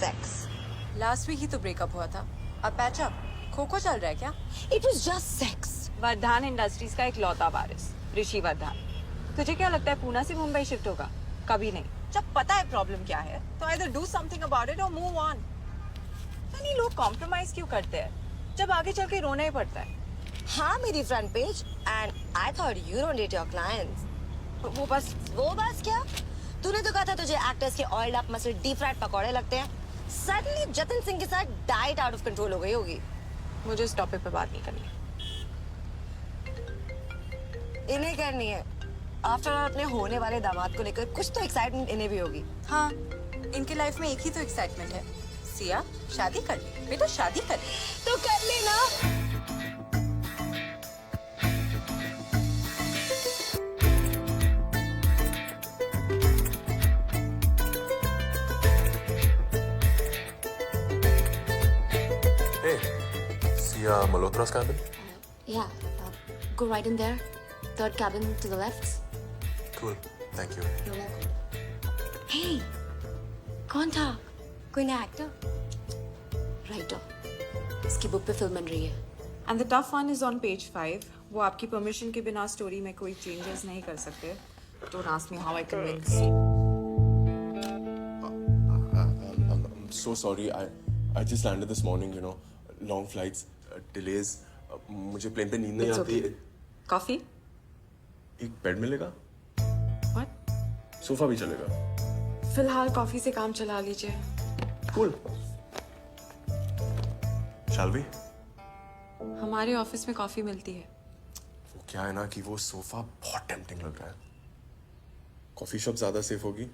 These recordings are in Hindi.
sex. लास्ट वीक ही तो ब्रेकअप हुआ था, अब पैचअप। खो-खो चल रहा है क्या? It was just sex. Vardhan industries का एक लौता वारिस ऋषि वर्धान। तुझे क्या लगता है पूना से मुंबई शिफ्ट होगा? कभी नहीं। जब पता है प्रॉब्लम क्या है तो either do something about it or move on. यानी लोग कॉम्प्रोमाइज क्यों करते हैं जब आगे चल के रोना ही पड़ता है? हाँ मेरी front page and I thought you don't date your clients. वो बस क्या? तूने तो कहा था तुझे एक्टर्स के oiled up muscle deep fried पकौड़े लगते हैं। सडनली जतिन सिंह के साथ डाइट आउट ऑफ कंट्रोल हो गई होगी। मुझे इस टॉपिक पे बात नहीं करनी। इन्हें करनी है। आफ्टर ऑल अपने होने वाले दामाद को लेकर कुछ तो एक्साइटमेंट इन्हें भी होगी। हाँ, इनके लाइफ में एक ही तो एक्साइटमेंट है। सिया, शादी कर ले बेटा, शादी कर ले। तो कर लेना। Sia Malhotra's cabin? Yeah, go right in there. Third cabin to the left. Cool, thank you. You're welcome. Hey, कौन था? कोई नया एक्टर? राइटर। इसकी बुक पे फिल्म बन रही है। And the tough one is on page 5। वो आपकी परमिशन के बिना स्टोरी में कोई चेंजेस नहीं कर सकते। Don't ask me how I convince. I'm so sorry. I just landed this morning, you know. Long flights, delays. मुझे प्लेन पे नींद नहीं It's आती। okay. कॉफी? एक बेड मिलेगा? व्हाट? सोफा भी चलेगा? फिलहाल कॉफी से काम चला लीजिए। Cool. Shall we? हमारे ऑफिस में कॉफी मिलती है। वो क्या है ना कि वो सोफा बहुत टेम्पटिंग लग रहा है। कॉफी शॉप ज्यादा सेफ होगी।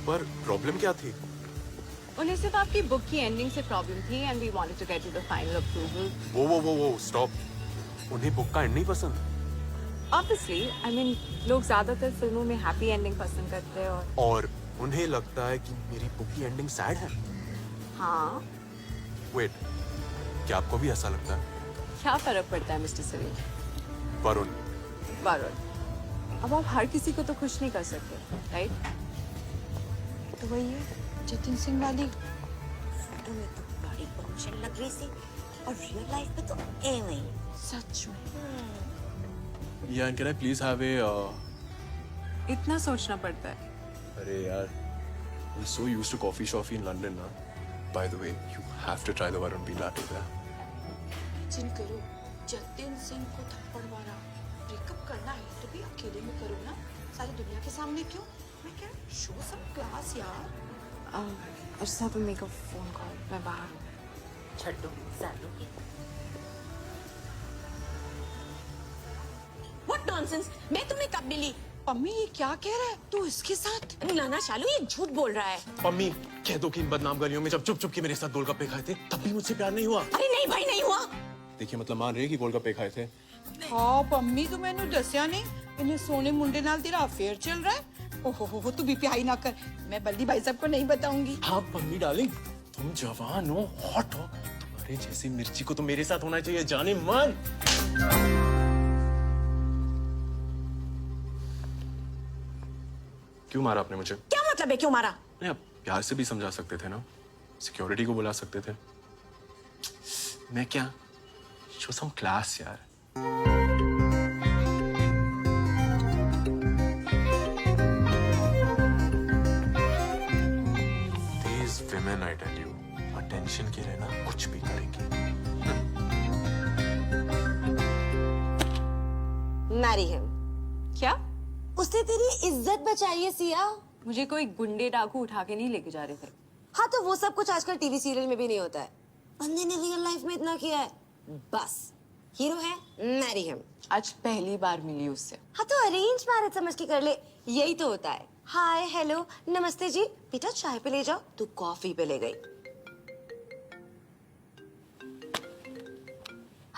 पर प्रॉब्लम क्या थी? उन्हें सिर्फ आपकी बुक की एंडिंग से प्रॉब्लम थी and we wanted to get to the final approval. वो स्टॉप। उन्हें बुक का एंड नहीं पसंद। ऑब्वियसली आई मीन लोग ज्यादातर फिल्मों में हैप्पी एंडिंग पसंद करते हैं और उन्हें लगता है कि मेरी बुक की एंडिंग सैड है। हाँ, वेट, क्या आपको भी ऐसा लगता है? क्या फर्क पड़ता है मिस्टर सलीम? वरुण, अब आप हर किसी को तो खुश नहीं कर सकते, राइट? तो वही है जतिन सिंह वाली। फोटो में तो बड़ी बॉम्बशेल लग रही थी और रियल लाइफ में तो एवं ही। सच में yeah, and can I please have a इतना सोचना पड़ता है। अरे यार, I'm so used to coffee shop in London ना। By the way, you have to try the Varun Bean latte there. जिन करो जतिन सिंह को थप्पड़ मारा। ब्रेकअप करना है तो भी अकेले में करो ना, सारी दुनिया के सामने क्यों? मैं क्या शो सम क्लास यार। I just have to make a phone call. मैं बाहर हूँ। छड्डो सालो की। What nonsense? मैं तुम्हें कब मिली? मम्मी ये क्या कह रहा है तू इसके साथ? नाना शालू ये झूठ बोल रहा है। मम्मी, कह दो कि इन बदनाम गलियों में जब चुप के मेरे साथ गोलगप्पे खाए थे, तब भी मुझसे प्यार नहीं हुआ। अरे नहीं भाई नहीं हुआ। देखिए मतलब मान रहे हैं कि गोलगप्पे खाए थे। हाँ पम्मी तू मैंने दसिया नहीं इन्हें सोने मुंडे नाल तेरा अफेयर चल रहा है। ओहो तू बीपीआई ना कर, मैं बल्दी भाई साहब को नहीं बताऊंगी। हाँ मम्मी डार्लिंग, तुम जवान हो, हॉट हो, तुम्हारे जैसी मिर्ची को तो मेरे साथ होना चाहिए, जाने मन। क्यों मारा आपने मुझे? क्या मतलब है क्यों मारा? नहीं, आप प्यार से भी समझा सकते थे ना, सिक्योरिटी को बुला सकते थे। मैं क्या, शो सम क्लास यार। These women, I tell you, attention के लिए ना कुछ भी करेंगी। Marry him. क्या? उसने तेरी इज्जत बचाई है सिया। मुझे कोई गुंडे डाकू उठा के नहीं लेके जा रहे थे। हाँ तो वो सब कुछ आजकल टीवी सीरियल में भी नहीं होता है। बंदे ने रियल लाइफ में इतना किया है, बस हीरो है, मैरी हिम। आज पहली बार मिली उससे। हाँ तो अरेंज मैरिज समझ के कर ले, यही तो होता है। हाय हेलो नमस्ते जी, बेटा चाय पे ले जाओ, तू कॉफी पे ले गई।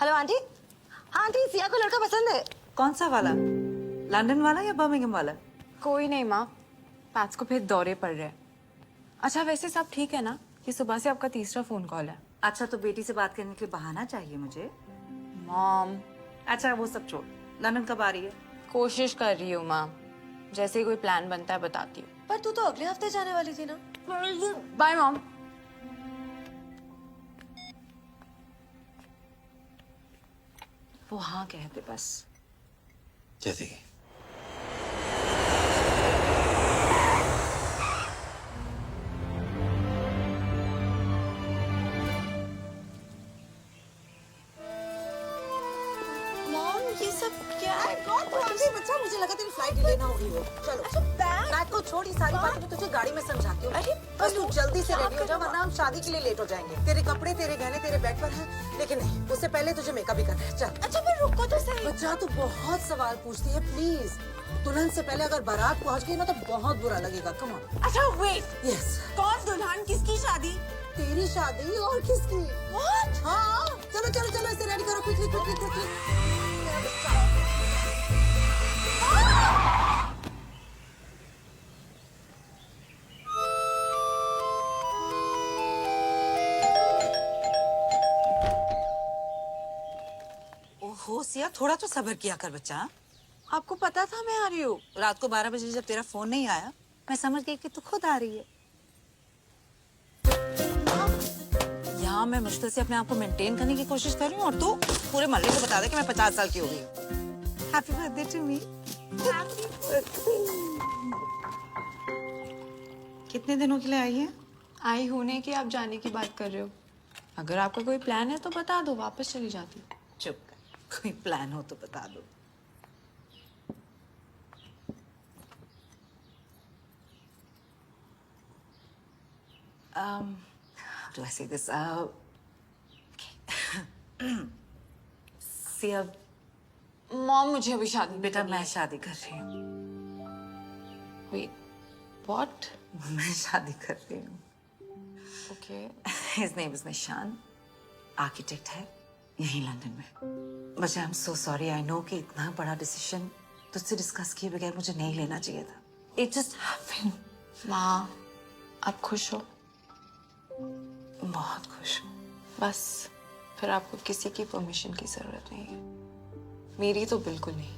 Hello aunty. हाँ आंटी सिया को लड़का पसंद है। कौन सा वाला? लंदन वाला या बर्मिंघम वाला? कोई नहीं माँ, पैट्स को फिर दौरे पड़ रहे हैं। अच्छा वैसे सब ठीक है ना? ये सुबह से आपका तीसरा फोन कॉल है। अच्छा तो बेटी से बात करने के लिए बहाना चाहिए मुझे। मॉम अच्छा वो सब छोड़, लंदन कब आ रही है? कोशिश कर रही हूँ माँ, जैसे ही कोई प्लान बनता है बताती हूँ। पर तू तो अगले हफ्ते जाने वाली थी ना। Bye mom. वो हाँ कहते बस। जैसे मॉम ये सब क्या है? कौन तो आगे बच्चा, मुझे लगा तेरी फ्लाइट डिले ना हो गई हो। चलो अच्छा बैग को छोड़, ये सारी बातें मैं तुझे गाड़ी में समझाती हूँ। अरे बस तू जल्दी से रेडी हो जा, वरना हम शादी के लिए लेट हो जाएंगे। तेरे कपड़े तेरे गहने तेरे बैग पर हैं, लेकिन नहीं, उससे पहले तुझे मेकअप भी करना है। चल अच्छा फिर रुको तो सही। बच्चा तू बहुत सवाल पूछती है, प्लीज। दुल्हन से पहले अगर बारात पहुंच गई ना तो बहुत बुरा लगेगा। Come on. अच्छा वेट, यस, कौन दुल्हन, किसकी शादी? तेरी शादी और किसकी? What? हाँ चलो चलो चलो, इसे रेडी करो क्विकली क्विकली क्विकली। ओहो सिया, थोड़ा तो सब्र किया कर बच्चा। आपको पता था मैं आ रही हूँ? रात को 12 बजे जब तेरा फोन नहीं आया, मैं समझ गई कि तू खुद आ रही है। यहाँ मैं मुश्किल से अपने आप को मेंटेन करने की कोशिश कर रही हूँ और तू पूरे मोहल्ले को बता दे कि मैं 50 साल की हो गई हूँ। Happy birthday to me. कितने दिनों के लिए आई है? आई होने की आप जाने की बात कर रहे हो? अगर आपका कोई प्लान है तो बता दो, वापस चली जाती। चुप कर, कोई प्लान हो तो बता दो। How do I say this? See, अब मॉम मुझे अभी शादी बेटा मैं शादी कर रही हूँ। Wait, what? मैं शादी कर रही हूँ। Okay. His name is Nishan, architect है यहीं लंदन में। बच्चा I am so sorry, I know कि इतना बड़ा डिसीजन तुझसे डिस्कस किए बगैर मुझे नहीं लेना चाहिए था। It just happened. माँ, आप खुश हो? बहुत खुश हूँ। बस फिर आपको किसी की परमिशन की जरूरत नहीं है, मेरी तो बिल्कुल नहीं।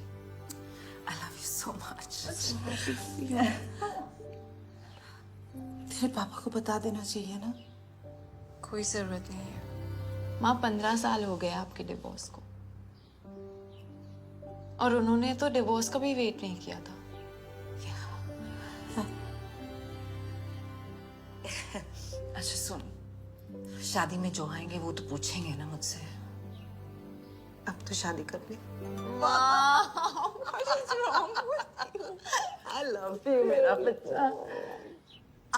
I love you so much. तेरे पापा को बता देना चाहिए ना। कोई जरूरत नहीं है माँ, 15 साल हो गए आपके डिवोर्स को, और उन्होंने तो डिवोर्स का भी वेट नहीं किया था। अच्छा सुन, शादी में जो आएंगे वो तो पूछेंगे ना मुझसे। अब तो शादी कर ले। I love you, मेरा बच्चा।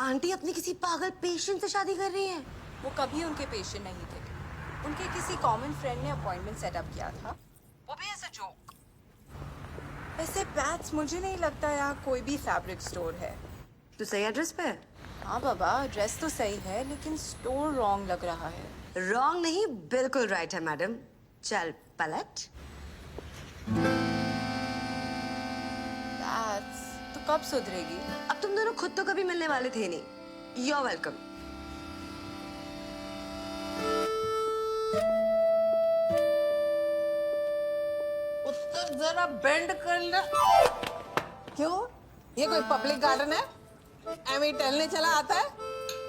आंटी अपनी किसी पागल पेशेंट से शादी कर रही है। वो कभी उनके पेशेंट नहीं थे, उनके किसी कॉमन फ्रेंड ने अपॉइंटमेंट सेटअप किया था, वो भी ऐसे जोक। वैसे पैट्स, मुझे नहीं लगता यहाँ कोई भी फैब्रिक स्टोर है। तू सही एड्रेस पे है? हाँ बाबा, ड्रेस तो सही है लेकिन स्टोर रॉन्ग लग रहा है। रॉन्ग नहीं, बिल्कुल राइट है मैडम। चल पलट। पैट्स तो कब सुधरेगी? अब तुम दोनों खुद तो कभी मिलने वाले थे नहीं। You're welcome। उत्तर जरा बेंड कर ले। क्यों? ये कोई पब्लिक गार्डन है? एमी टहलने चला आता है?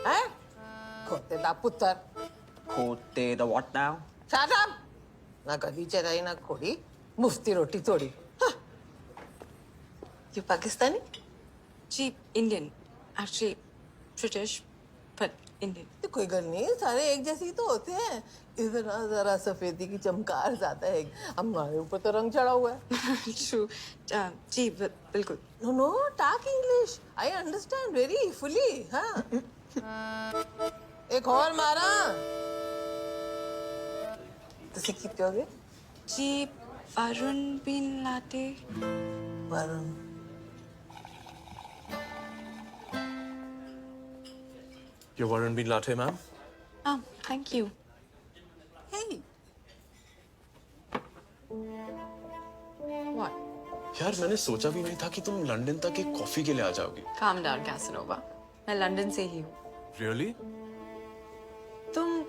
हैं? खोते दा पुत्र। खोते the what now? Shut up! ना कभी चराई ना खोड़ी, मुफ्ती रोटी तोड़ी। हाँ। ये पाकिस्तानी? जी Indian, actually British but Indian. तो कोई गल नहीं, सारे एक जैसे ही तो होते हैं। इधर ना जरा सफेदी की चमकार ज्यादा है, हमारे ऊपर तो रंग चढ़ा हुआ है। ट्रू। जी बिल्कुल। No no, talk English, I understand very fully. हाँ। एक और मारा। तुसी कितने हो गए? जी Varun bean latte. Varun. Your Warren Bean latte, ma'am. Thank you. Hey. What? यार मैंने सोचा भी नहीं था कि तुम लंदन तक एक कॉफी के लिए आ जाओगी। काम डाउन कैसनोवा, मैं लंदन से ही हूँ। Really? तुम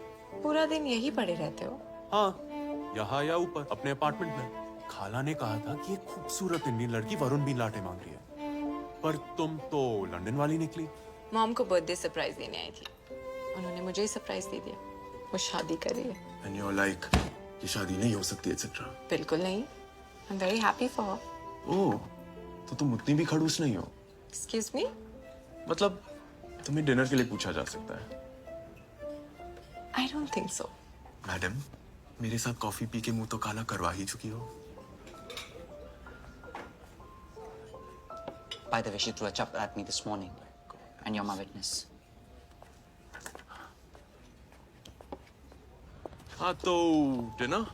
पूरा दिन यही पड़े रहते हो? हाँ, यहाँ या ऊपर अपने अपार्टमेंट में। खाला ने कहा था कि एक खूबसूरत इंडियन लड़की वरुण बिन लाटे मांग रही है। पर तुम तो लंदन वाली निकली। मॉम को बर्थडे सरप्राइज देने आई थी, उन्होंने मुझे ही सरप्राइज दे दिया। वो शादी कर रही है। एंड यू आर लाइक ये शादी नहीं हो सकती एक्सेट्रा। बिल्कुल नहीं। I am very happy for her. ओह, तो तुम उतनी भी खड़ूस नहीं हो। Excuse me? मतलब तुम्हें डिनर के लिए पूछा जा सकता है। I don't think so. Madam, मेरे साथ कॉफी पी के मुंह तो काला करवा ही चुकी हो। By the way, she threw a chapter at me this morning. And you're my witness. हाँ तो dinner?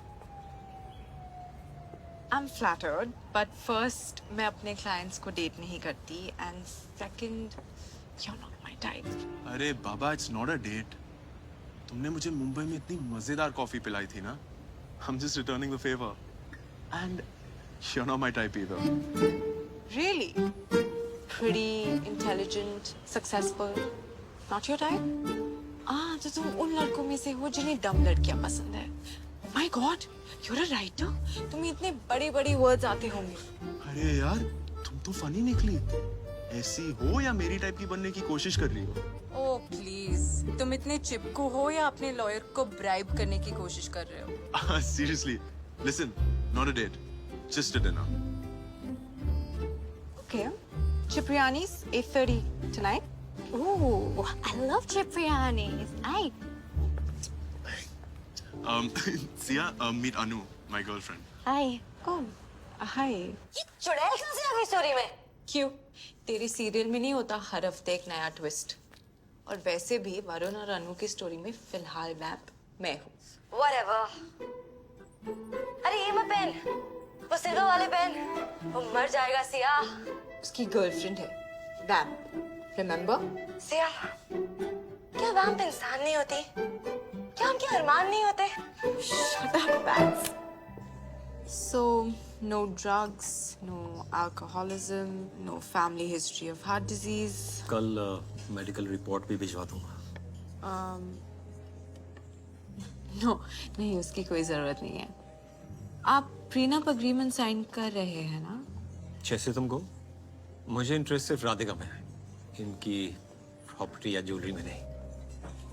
I'm flattered, but first मैं अपने clients को date नहीं करती, and second, you're not my type. अरे बाबा, इट्स नॉट अ डेट। तुमने मुझे मुंबई में इतनी मजेदार कॉफी पिलाई थी ना। I'm just returning the favor. And you're not my type either. Really? Pretty, intelligent, successful. Not your type? तो तुम उन लड़कों में से हो जिन्हें डम लड़कियां पसंद है। My God, you're a writer. तुम्हें इतने बड़े-बड़े words आते होंगे। अरे यार, तुम तो फनी निकली। ऐसी हो या मेरी टाइप की बनने की कोशिश कर रही हो? ओह प्लीज, तुम इतने चिपकू हो या अपने लॉयर को ब्राइब करने की कोशिश कर रहे हो? Seriously, listen, not a date, just a dinner. Okay. Cipriani's 8:30 tonight. Ooh, I love Cipriani's. Hey, Sia, meet Anu, my girlfriend. hi. Oh, hi. ये चुड़ैल कहाँ से आ गई स्टोरी में? क्यों? तेरे सीरियल में नहीं होता हर हफ्ते एक नया ट्विस्ट? और वैसे भी वरुण और अनु की स्टोरी में फिलहाल मैं हूँ। Whatever. अरे ये मत पहन, वो सिल्वर वाले पहन, वो मर जाएगा सिया। उसकी गर्लफ्रेंड है वैम्प, रिमेम्बर? सिया, क्या वैम्प इंसान नहीं होती? क्या उनके अरमान नहीं होते? Shut up, Bats. So, no drugs, no alcoholism, no family history of heart disease. कल मेडिकल रिपोर्ट भी भिजवा दूंगा। No, नहीं, उसकी कोई जरूरत नहीं है। आप प्रीनप अग्रीमेंट साइन कर रहे हैं ना? जैसे तुमको, मुझे इंटरेस्ट सिर्फ राधिका में है, इनकी प्रॉपर्टी या ज्वेलरी में नहीं।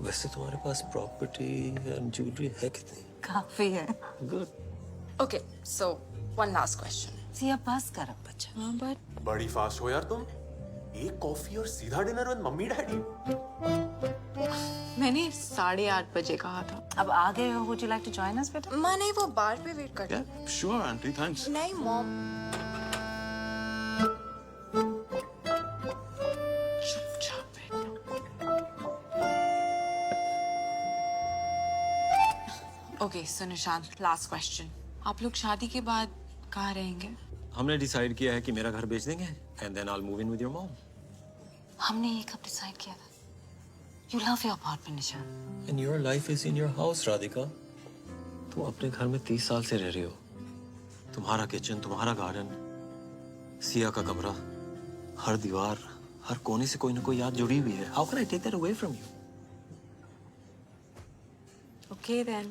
वैसे तुम्हारे पास प्रॉपर्टी या ज्वेलरी है कितनी? काफी है। Good. Okay, so one last question. Siya pass कर अब बच्चा। हाँ, but बड़ी फास्ट हो यार तुम। एक कॉफी और सीधा डिनर विद मम्मी डैडी। मैंने 8:30 बजे कहा था। अब आ गए हो, would you like to join us बेटा? माँ नहीं, वो बार पे वेट कर। Yeah, sure, auntie, thanks. नहीं मॉम। चुपचाप बैठो। ओके, सो निशांत, लास्ट क्वेश्चन। आप लोग शादी के बाद कहाँ रहेंगे? हमने डिसाइड किया है कि मेरा घर बेच देंगे and then I will move in with your mom. हमने ये कब डिसाइड किया था? You love your apartment, निशान। And your life is in your house, Radhika. तुम अपने घर में 30 साल से रह रही हो। तुम्हारा किचन, तुम्हारा गार्डन, सिया का कमरा, हर दीवार, हर कोने से कोई ना कोई याद जुड़ी हुई है। How can I take that away from you? Okay then.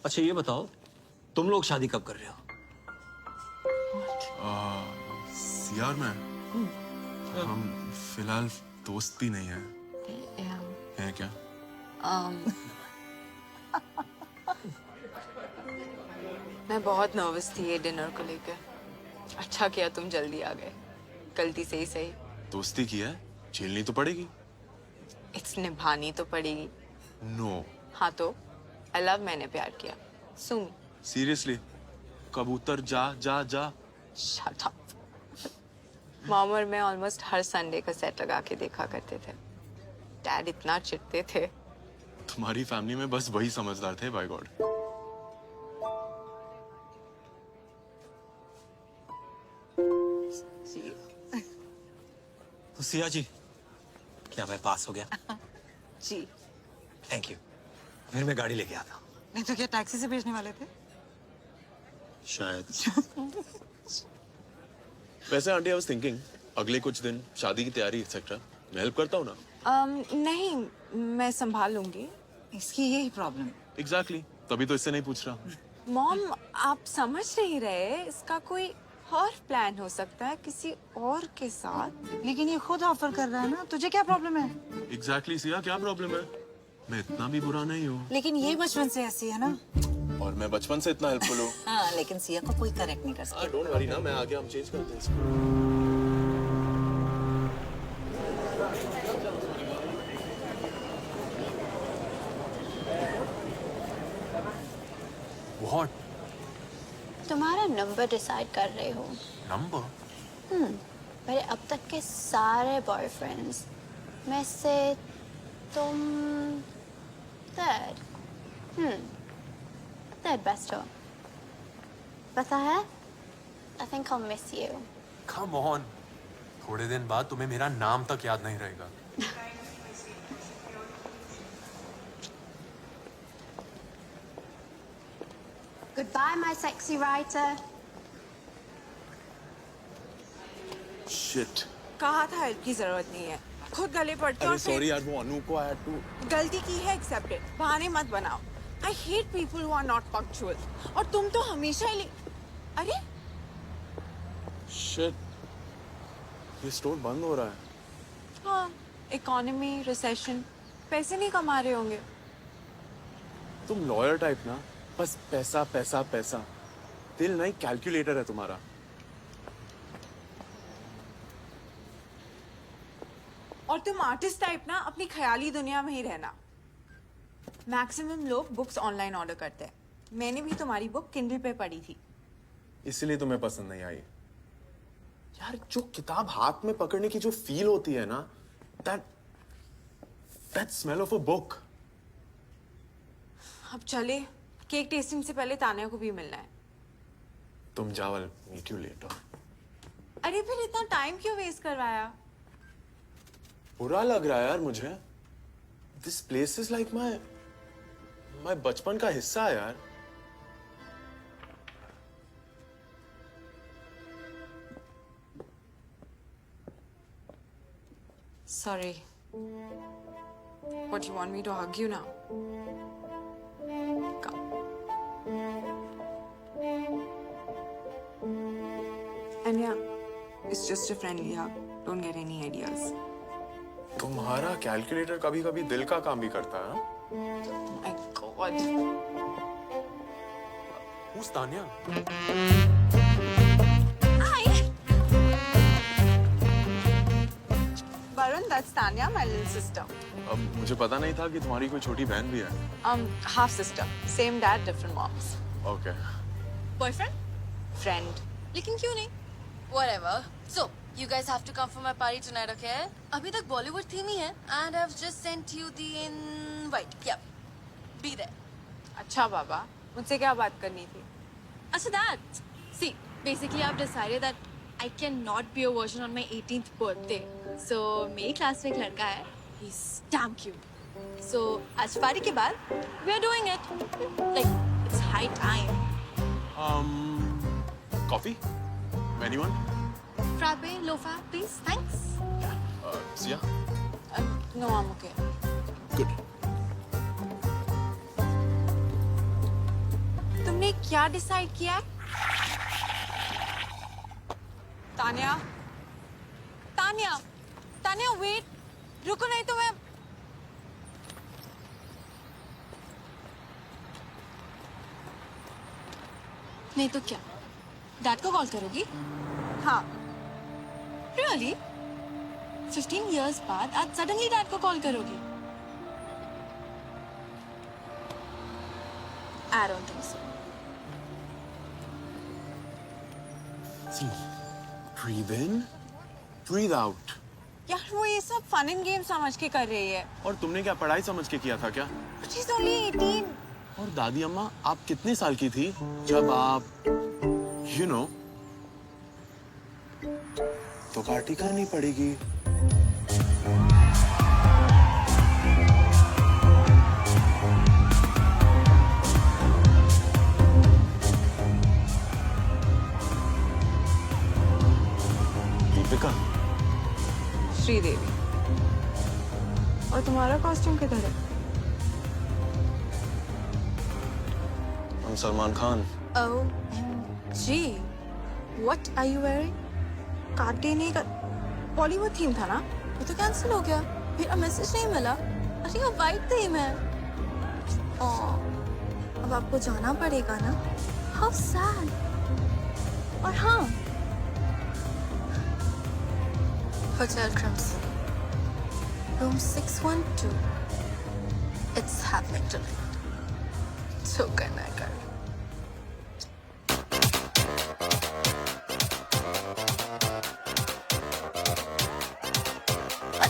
अच्छा ये बताओ, तुम लोग शादी कब कर रहे हो? सिया और मैं, हम फिलहाल दोस्त भी नहीं हैं। Yeah. है क्या? मैं बहुत नर्वस थी ये डिनर को लेकर। अच्छा किया तुम जल्दी आ गए। गलती से ही सही। दोस्ती की है, झेलनी तो पड़ेगी। इट्स निभानी तो पड़ेगी। नो। हाँ तो आई लव, मैंने प्यार किया। सुन। सीरियसली, कबूतर जा जा जा। Shut up. मॉम और मैं ऑलमोस्ट हर संडे का सेट लगा के देखा करते थे। डैड इतना चिढ़ते थे। तुम्हारी फैमिली में बस वही समझदार थे, बाय गॉड। तो सिया जी, क्या मैं पास हो गया? जी। Thank you. फिर मैं गाड़ी लेके आता हूँ। नहीं तो क्या टैक्सी से भेजने वाले थे? शायद। वैसे आंटी, आई वाज थिंकिंग अगले कुछ दिन शादी की तैयारी एक्सेट्रा मैं हेल्प करता हूँ ना। नहीं, मैं संभाल लूंगी। इसकी यही प्रॉब्लम। एग्जैक्टली, तभी तो इससे नहीं पूछ रहा। मॉम, आप समझ नहीं रहे, इसका कोई और प्लान हो सकता है किसी और के साथ। लेकिन ये खुद ऑफर कर रहा है ना, तुझे क्या प्रॉब्लम है? एग्जैक्टली सिया, क्या प्रॉब्लम है? मैं इतना भी बुरा नहीं हूँ। लेकिन ये बचपन से ऐसी है ना। और मैं बचपन से इतना हेल्पफुल हूँ। हाँ, लेकिन सिया को कोई करेक्ट नहीं कर सकता। डोंट वरी ना, मैं आगे हम चेंज करते हैं इसको। What? तुम्हारा नंबर डिसाइड कर रही हूँ। Number? मेरे अब तक के सारे बॉयफ्रेंड्स में से तुम थर्ड बेस्ट हो। पता है, I think I'll miss you. Come on. थोड़े दिन बाद तुम्हें मेरा नाम तक याद नहीं रहेगा। Goodbye, my sexy writer. Shit. कहा था हेल्प की जरूरत नहीं है, खुद गले पड़ते हो अरे और फिर सॉरी यार, वो अनु को आई हैड टू। गलती की है, एक्सेप्टेड। बहाने मत बनाओ। I hate people who are not punctual. और तुम तो हमेशा ही अरे शिट, ये स्टोर बंद हो रहा है। हाँ, इकोनॉमी, रिसेशन, पैसे नहीं कमा रहे होंगे। तुम लॉयर टाइप ना, बस पैसा पैसा पैसा। दिल नहीं, कैलकुलेटर है तुम्हारा। और तुम आर्टिस्ट टाइप ना, अपनी ख्याली दुनिया में ही रहना। मैक्सिमम लोग बुक्स ऑनलाइन ऑर्डर करते हैं। मैंने भी तुम्हारी बुक किंडल पे पढ़ी थी। इसलिए तुम्हें पसंद नहीं आई यार। जो किताब हाथ में पकड़ने की जो फील होती है ना, that smell of a book. अब चले, केक टेस्टिंग से पहले तान्या को भी मिलना है। तुम जाओ, मीट यू लेटर। अरे फिर इतना टाइम क्यों वेस्ट करवाया? बुरा लग रहा है यार मुझे। This place is like my बचपन का हिस्सा है यार। Sorry. What, you want me to hug you now? Come. And yeah, it's just a friendly hug. Don't get any ideas. तुम्हारा कैलकुलेटर कभी कभी दिल का काम भी करता है। Oh my God. Who's Tanya? Varun, that's Tanya, my little sister. अब मुझे पता नहीं था कि तुम्हारी कोई छोटी बहन भी है। Half sister. Same dad, different moms. Okay. Boyfriend? Friend. लेकिन क्यों नहीं? Whatever. So, you guys have to come for my party tonight, okay? अभी तक Bollywood theme ही है, and I've just sent you the invite. Yep. Be there. अच्छा बाबा, मुझसे क्या बात करनी थी? अच्छा, that. See, basically I've decided that I cannot be a virgin on my 18th birthday. So, मेरी क्लास में एक लड़का है. He's damn cute. So, आज पार्टी के बाद, we are doing it. Like, it's high time. Coffee? Anyone? Frappe, lofa, please. Thanks. Siya? No, I'm okay. Good. तुमने क्या डिसाइड किया? तान्या, तान्या, तान्या, वेट, रुको नहीं तो मैं। नहीं तो क्या? डैड को कॉल करोगी? हाँ, Really? 15 years बाद आज सडनली डैड को कॉल करोगी? I don't think so. See, breathe in, breathe out. यार वो ये सब फन एंड गेम समझ के कर रही है। और तुमने क्या पढ़ाई समझ के किया था क्या? She's only 18. और दादी अम्मा, आप कितने साल की थी जब आप you know, तो पार्टी करनी पड़ेगी। दीपिका। श्रीदेवी। और तुम्हारा कॉस्ट्यूम किधर है? I'm Salman Khan. OMG. What are you wearing? कार्टेनी का बॉलीवुड थीम था ना, ये तो कैंसिल हो गया। मेरा मैसेज नहीं मिला। अरे ये वाइट थीम है। अब आपको जाना पड़ेगा ना। How sad. और हाँ, hotel crimson, room 612. It's happening tonight. So करना है कर।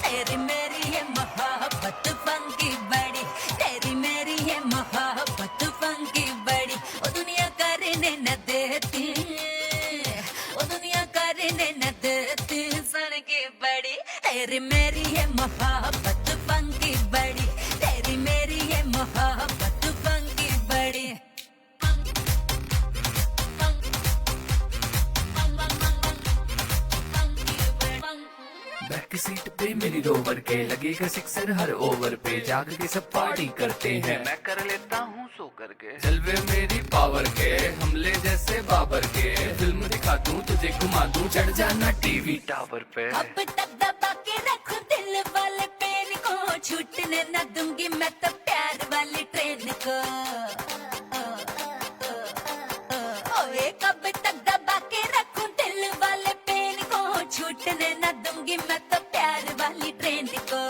तेरी मेरी है मोहब्बत फंकी बड़ी, तेरी मेरी है मोहब्बत फंकी बड़ी, ओ दुनिया करने न देती, ओ दुनिया करने न देती सन की बड़ी, तेरी मेरी है मोहब्बत फंकी बड़ी, तेरी मेरी है मोहब्बत फंकी बड़ी। बैक सीट पे मेरी रोवर के लगेगा सिक्सर हर ओवर पे, जाग के सब पार्टी करते हैं, मैं कर लेता हूँ सो करके, जलवे मेरी पावर के हमले जैसे बाबर के, फिल्म दिखा दूँ तुझे घुमा दूँ, चढ़ जाना टीवी टावर पे। अब तक दबा के रखूं दिल वाले पेन को, छूटने न दूंगी मैं तो प्यार वाली ट्रेन को। ओए कब तक दबा के रखूं दिल वाले पेन को, छूटने न दूंगी मैं तो प्यार वाली ट्रेन को।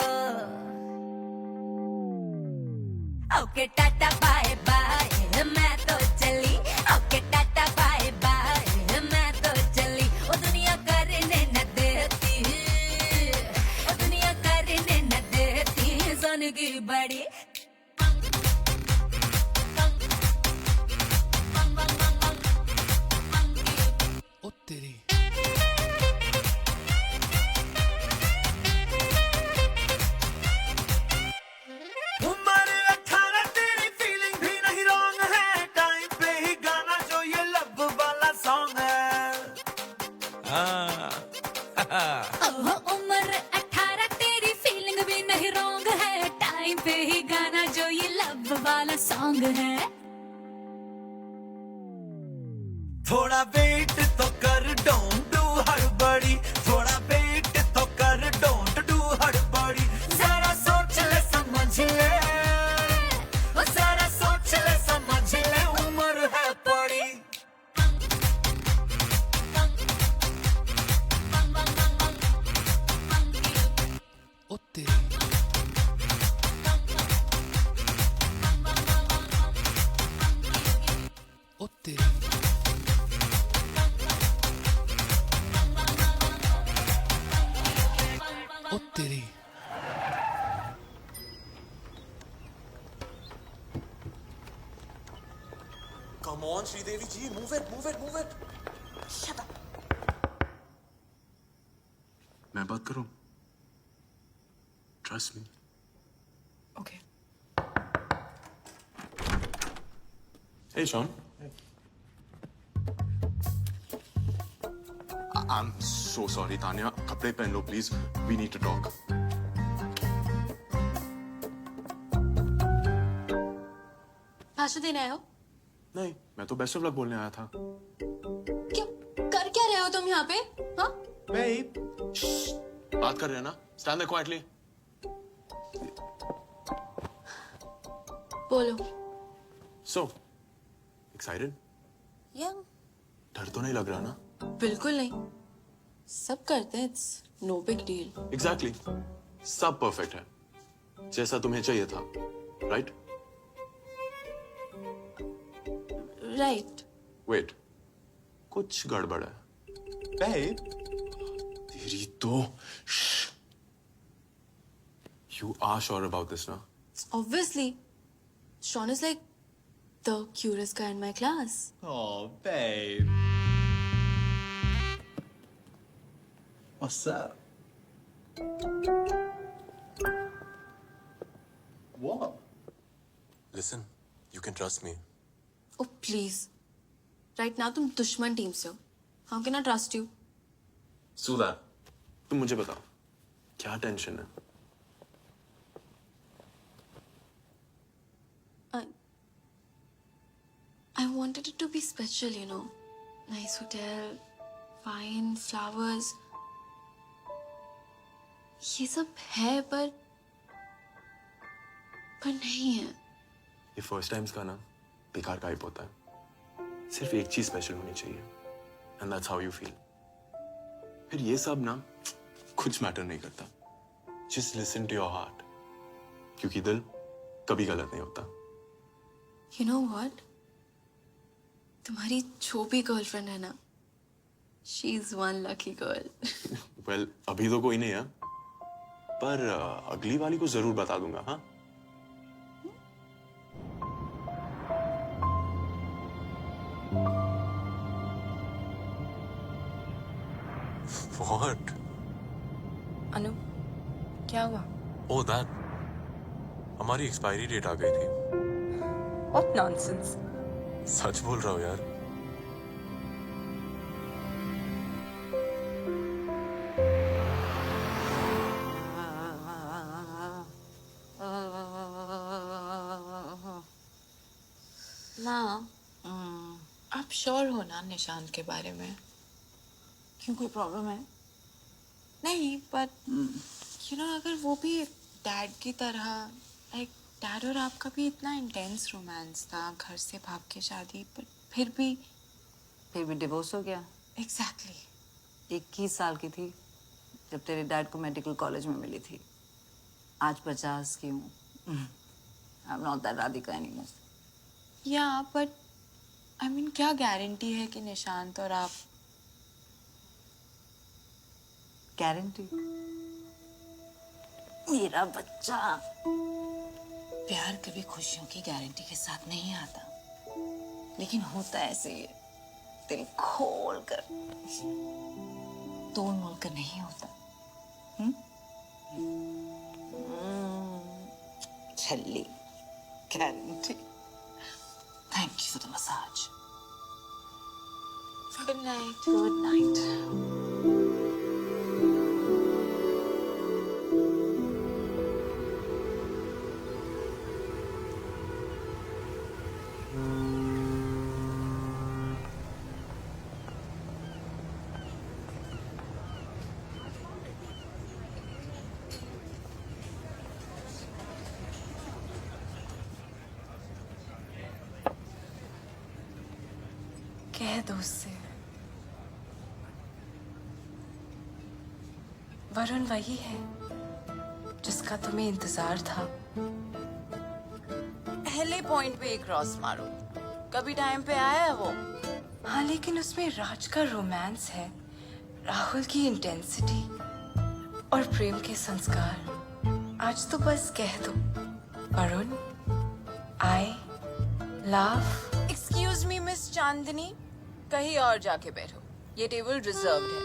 ओके टाटा बाय बाय मैं तो चली, ओके टाटा बाय बाय मैं तो चली, ओ दुनिया करने न देती, ओ दुनिया करने न देती सोने की बड़ी। ओ तेरी उम्र 18 तेरी फीलिंग भी नहीं रॉन्ग है, टाइम पे ही गाना जो ये लब वाला सॉन्ग है। ओह उम्र 18 तेरी फीलिंग भी नहीं रॉन्ग है, टाइम पे ही गाना जो ये लब वाला सॉन्ग है। थोड़ा वेट तो कर डोंट डू हड़बड़ी, थोड़ा वेट तो कर डोंट डू हड़बड़ी, जरा सोच ले समझ ले, ओ जरा सोच ले समझ ले, उम्र है बड़ी। ओ तेरी ओ तेरी ओ तेरी Come on, Sridevi ji, move it, move it, move it. Shut up. मैं बात करूं? Trust me. Okay. Hey, Sean. I'm so sorry, Tanya. कपड़े पहन लो, please. We need to talk. भाषण देने आए हो? नहीं, मैं तो बेस्ट ऑफ लक बोलने आया था। क्यों? कर क्या रहे हो तुम यहाँ पे? हाँ? Babe. बात कर रहे हैं ना? Stand there quietly. बोलो। So, excited? Yeah. डर तो नहीं लग रहा ना? बिल्कुल नहीं। सब करते हैं, it's no big deal. Exactly. सब परफेक्ट है, जैसा तुम्हें चाहिए था, right? राइट। Wait, कुछ गड़बड़ है। Babe, तेरी तो। Shh. You are sure about this, na? Obviously, Sean is like the cutest guy in my class. Oh, babe. What's up? What? Listen, you can trust me. Oh please. Right now तुम दुश्मन टीम से हो. How can I trust you? Sudha, तुम मुझे बताओ, क्या टेंशन है? I wanted it to be special, you know. Nice hotel, wine, flowers, ये सब है पर नहीं है। ये फर्स्ट टाइम्स का ना बेकार टाइप होता है। सिर्फ एक चीज स्पेशल होनी चाहिए, and that's how you feel. फिर ये सब ना कुछ मैटर नहीं करता। Just listen to your heart, क्योंकि दिल कभी गलत नहीं होता। You know what? तुम्हारी जो भी गर्लफ्रेंड है ना, she is one lucky girl. Well, अभी तो कोई नहीं है, पर अगली वाली को जरूर बता दूंगा। हाँ, What? अनु, क्या हुआ? Oh, that. हमारी एक्सपायरी डेट आ गई थी। What nonsense? सच बोल रहा हूँ यार। ना, आप श्योर हो ना निशांत के बारे में? क्यों, कोई प्रॉब्लम है? नहीं, पर यू नो, अगर वो भी डैड की तरह, लाइक डैड और आपका भी इतना इंटेंस रोमांस था, घर से भाग के शादी, पर फिर भी डिवोर्स हो गया। एग्जैक्टली 21 साल की थी जब तेरे डैड को मेडिकल कॉलेज में मिली थी। आज 50 की हूँ। आई am not that Radhika anymore. या बट आई मीन, क्या गारंटी है कि निशांत और आप? गारंटी? मेरा बच्चा। प्यार कभी खुशियों की गारंटी के साथ नहीं आता, लेकिन होता ऐसे ही है, दिल खोल कर, तोड़ मोड़ कर नहीं होता। छल्ली, guarantee. Thank you for the massage. Good night. Good night. कह दो उससे, वरुण वही है जिसका तुम्हें इंतजार था। पहले पॉइंट पे एक क्रॉस मारो, कभी टाइम पे आया है वो। हाँ, लेकिन उसमें राज का रोमांस है, राहुल की इंटेंसिटी और प्रेम के संस्कार। आज तो बस कह दो, Varun, I love. Excuse me miss Chandni, कहीं और जाके बैठो, ये टेबल रिजर्व्ड है।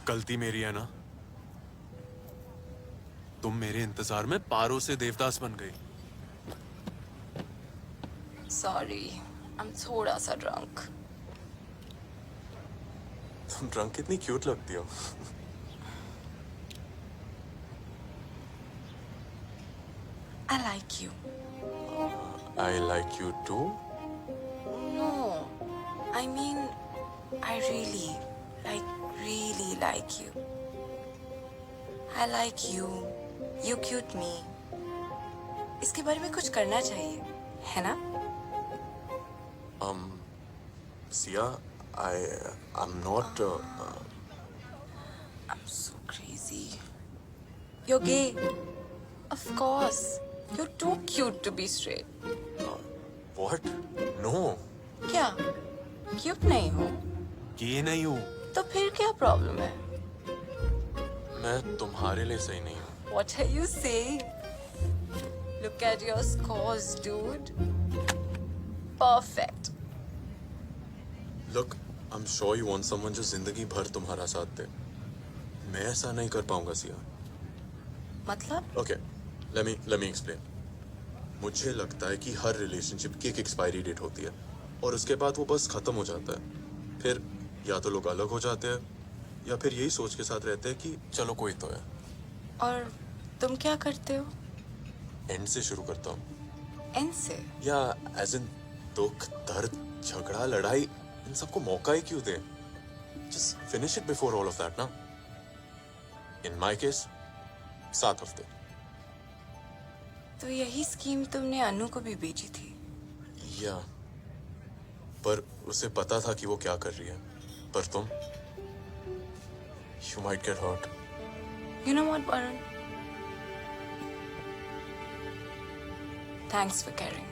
गलती मेरी है ना, तुम मेरे इंतजार में पारो से देवदास बन गई। सॉरी, आई एम थोड़ा सा ड्रंक। तुम ड्रंक कितनी क्यूट लगती हो। I like you. I like you too. No, I mean, I really like you. I like you. You cute me. इसके बारे में कुछ करना चाहिए, है ना? Sia, I'm not. I'm so crazy. You're gay. Of course. You're too cute to be straight. What? No. क्या? क्यूट नहीं हो? ये नहीं हूँ। तो फिर क्या प्रॉब्लम है? मैं तुम्हारे लिए सही नहीं हूँ। What are you saying? Look at your scores, dude. Perfect. Look, I'm sure you want someone जो जिंदगी भर तुम्हारा साथ दे। मैं ऐसा नहीं कर पाऊंगा सिया। मतलब? Okay, let me explain. मुझे लगता है कि हर रिलेशनशिप की एक एक्सपायरी डेट होती है और उसके बाद वो बस खत्म हो जाता है। फिर या तो लोग अलग हो जाते हैं या फिर यही सोच के साथ रहते हैं कि चलो कोई तो है। और तुम क्या करते हो? एंड से शुरू करता हूँ। एंड से? या एज इन दुख, दर्द, झगड़ा, लड़ाई, इन सबको मौका ही क्यों दे? Just finish it before all of that, ना? In my case, 7 हफ्ते। तो यही स्कीम तुमने अनु को भी बेची थी? या, पर उसे पता था कि वो क्या कर रही है। पर तुम, you might get hurt. You know what, Varun? Thanks for caring.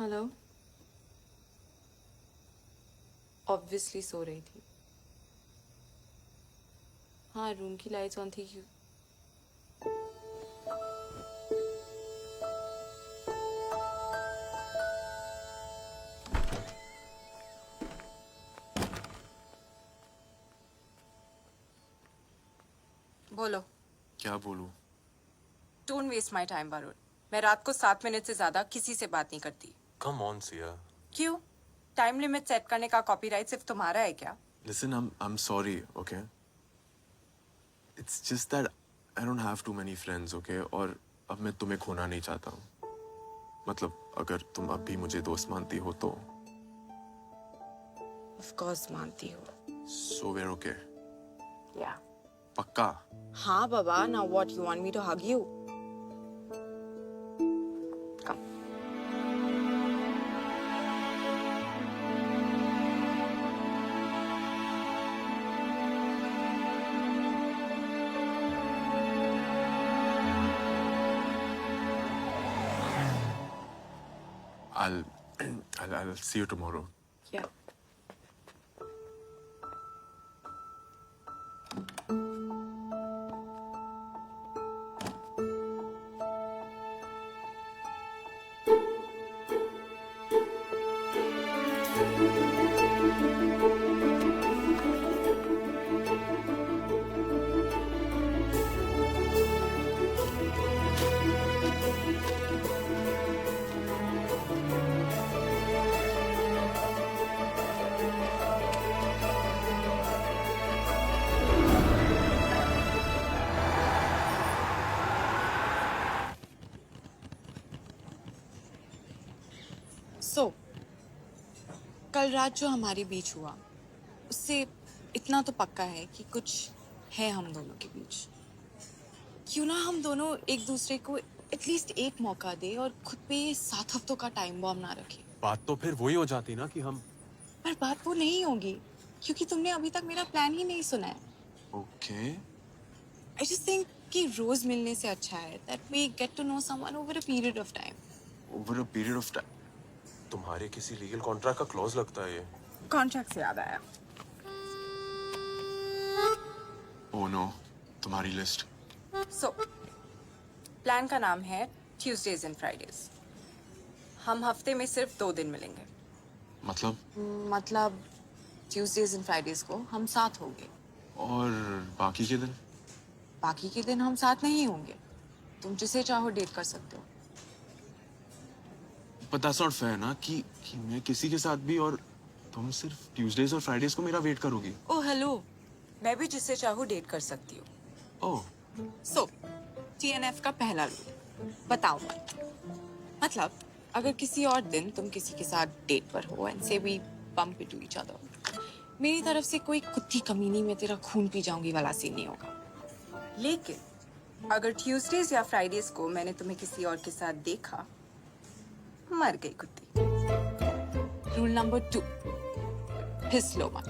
Hello. Obviously so रही थी। हाँ, रूम की लाइट्स ऑन थी। क्यों? बोलो। क्या बोलूं? Don't waste my time, Varun. मैं रात को 7 मिनट से ज्यादा किसी से बात नहीं करती। Come on, Sia. क्यों? टाइम लिमिट सेट करने का कॉपीराइट सिर्फ तुम्हारा है क्या? Listen, I'm sorry, okay? It's just that I don't have too many friends, okay? और अब मैं तुम्हें खोना नहीं चाहता हूँ। मतलब अगर तुम अब भी मुझे दोस्त मानती हो तो। Of course मानती हो। So we're okay. Yeah. पक्का? हाँ बाबा, now what, you want me to hug you? Come. I'll see you tomorrow. Yeah. So, कल रात जो हमारे बीच हुआ, उससे इतना तो पक्का है कि कुछ है हम दोनों के बीच। क्यों ना हम दोनों एक दूसरे को एटलीस्ट एक मौका दे और खुद पे 7 हफ्तों का टाइम बॉम्ब ना रखे। बात तो फिर वही हो जाती ना कि हम। पर बात वो नहीं होगी, क्योंकि तुमने अभी तक मेरा प्लान ही नहीं सुना है। Okay. I just think कि रोज मिलने से अच्छा है that we get to know someone over a period of time. Over a period of time. तुम्हारे किसी लीगल कॉन्ट्रैक्ट का क्लॉज लगता है ये। कॉन्ट्रैक्ट से याद आया। Oh no, तुम्हारी लिस्ट। So, प्लान का नाम है Tuesdays and Fridays। हम हफ्ते में सिर्फ 2 दिन मिलेंगे। मतलब ट्यूसडेज एंड फ्राइडेज को हम साथ होंगे और बाकी के दिन? बाकी के दिन हम साथ नहीं होंगे। तुम जिसे चाहो डेट कर सकते हो। But that's not fair ना कि मैं किसी के साथ भी और तुम सिर्फ ट्यूसडेज और फ्राइडेज को मेरा वेट करोगी। ओह हेलो, मैं भी जिससे चाहूँ डेट कर सकती हूँ। ओह। सो TNF का पहला रूल बताओ मत। मतलब अगर किसी और दिन तुम किसी के साथ डेट पर हो एंड से we bump into each other, मेरी तरफ से कोई कुत्ती कमीनी में तेरा खून पी जाऊंगी वाला सीन नहीं होगा। लेकिन अगर ट्यूसडेज या फ्राइडेज को मैंने तुम्हें किसी और के साथ देखा, मर गई कुत्ती। रूल नंबर 2, फिस लो मत।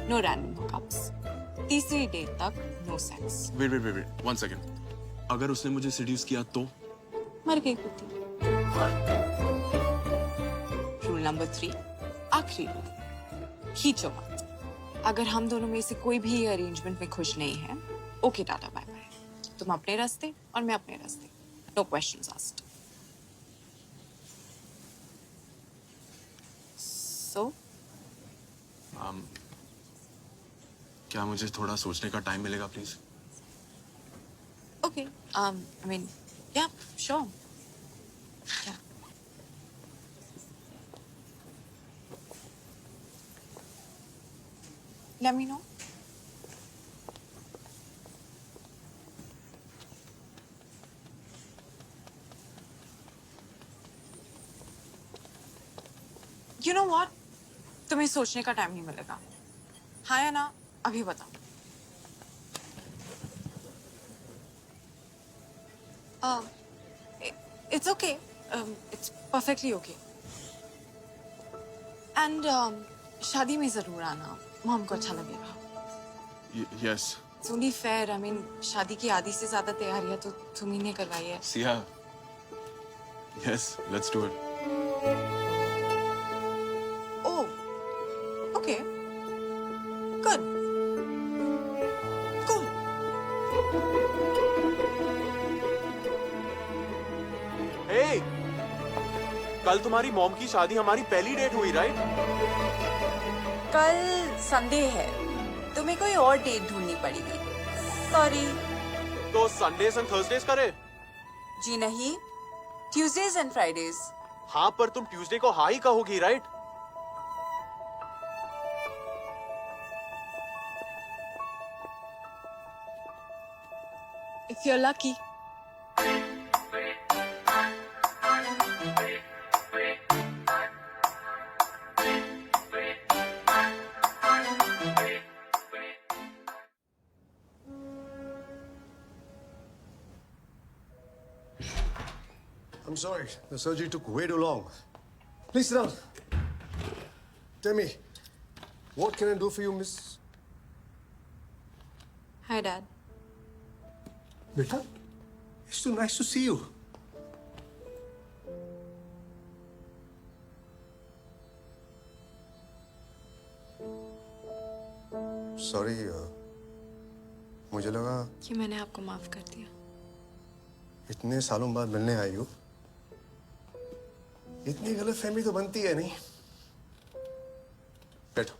No random hookups. तीसरी डेट तक नो सेक्स। Wait 1 second. अगर उसने मुझे सेड्यूस किया तो? मर गई कुत्ती। रूल नंबर 3, आखिरी रूल, खींचो मत। अगर हम दोनों में से कोई भी अरेंजमेंट में खुश नहीं है, ओके टाटा बाय बाय। तुम अपने रास्ते और मैं अपने रास्ते। No questions asked. So? क्या मुझे थोड़ा सोचने का टाइम मिलेगा please? Okay. I mean, yeah, sure. Yeah. Let me know. You know what? तुम्हें सोचने का टाइम नहीं मिलेगा. हाँ या ना? अभी बताओ. It's okay. It's perfectly okay. And शादी में जरूर आना. मॉम को अच्छा लगेगा. Yes. It's only fair. I mean, शादी की आधी से ज्यादा तैयारियां तो तुम ही ने करवाई है. Sia. Yes, let's do it. Oh. Okay. Good. Cool. Hey! कल तुम्हारी मॉम की शादी हमारी पहली डेट हुई, राइट? कल संडे है, तुम्हें कोई और डेट ढूंढनी पड़ेगी. सॉरी. तो संडेज एंड थर्सडेज करे? जी नहीं, ट्यूसडेज एंड फ्राइडेज. हाँ, पर तुम ट्यूसडे को हाँ ही कहोगी, right? If you're lucky. I'm sorry, the surgery took way too long. Please sit down. Tell me, what can I do for you, Miss? Hi, Dad. Beta, it's so nice to see you. Sorry, मुझे लगा कि मैंने आपको माफ कर दिया. इतने सालों बाद मिलने आई हो. इतनी गलतफहमी तो बनती है नहीं. बैठो.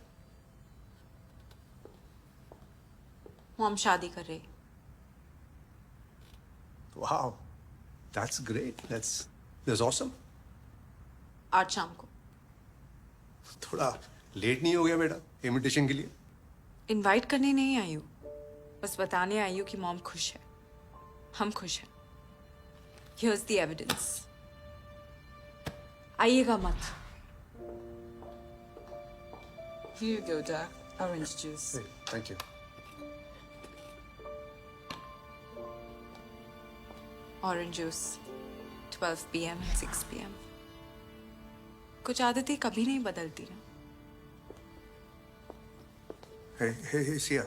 मॉम शादी कर रही. Wow, that's great. That's awesome. आज शाम को. थोड़ा लेट नहीं हो गया बेटा इनविटेशन के लिए? इनवाइट करने नहीं आई हूँ, बस बताने आई हूँ कि मॉम खुश है. हम खुश हैं. Here's the evidence. आइएगा मत. Here you go, Dad. Orange juice. Hey, thank you. Orange juice. 12 p.m. and 6 p.m. कुछ आदतें कभी नहीं बदलती ना. Hey, सिया.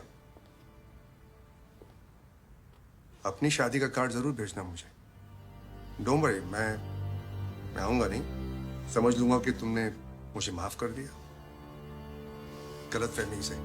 अपनी शादी का कार्ड जरूर भेजना मुझे. Don't worry, मैं आऊंगा नहीं. समझ लूंगा कि तुमने मुझे माफ कर दिया. गलतफहमी से.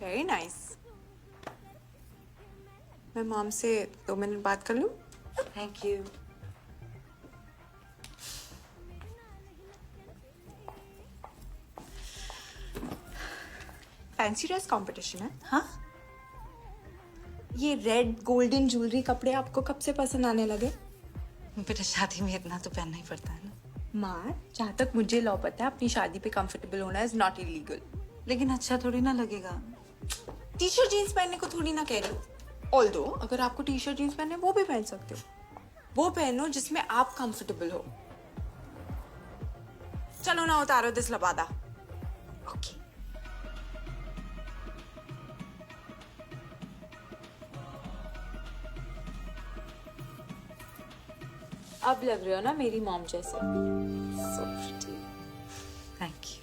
Very nice. मैं मॉम से 2 मिनट बात कर लूं? Thank you. Fancy dress competition है. हाँ? ये रेड गोल्डन ज्वेलरी कपड़े आपको कब से पसंद आने लगे? बेटा शादी में इतना तो पहनना ही पड़ता है ना. माँ, जहाँ तक मुझे लॉ पता है, अपनी शादी पे कंफर्टेबल होना इज नॉट इलीगल. लेकिन अच्छा थोड़ी ना लगेगा. टी शर्ट जीन्स पहनने को थोड़ी ना कह रही हूँ. ऑल्दो अगर आपको टी शर्ट जीन्स पहनने वो भी पहन सकते हो. वो पहनो जिसमें आप कंफर्टेबल हो. चलो ना उतारो दिस लबादा. ओके. अब लग रहे हो ना मेरी मॉम जैसे. So pretty. Thank you.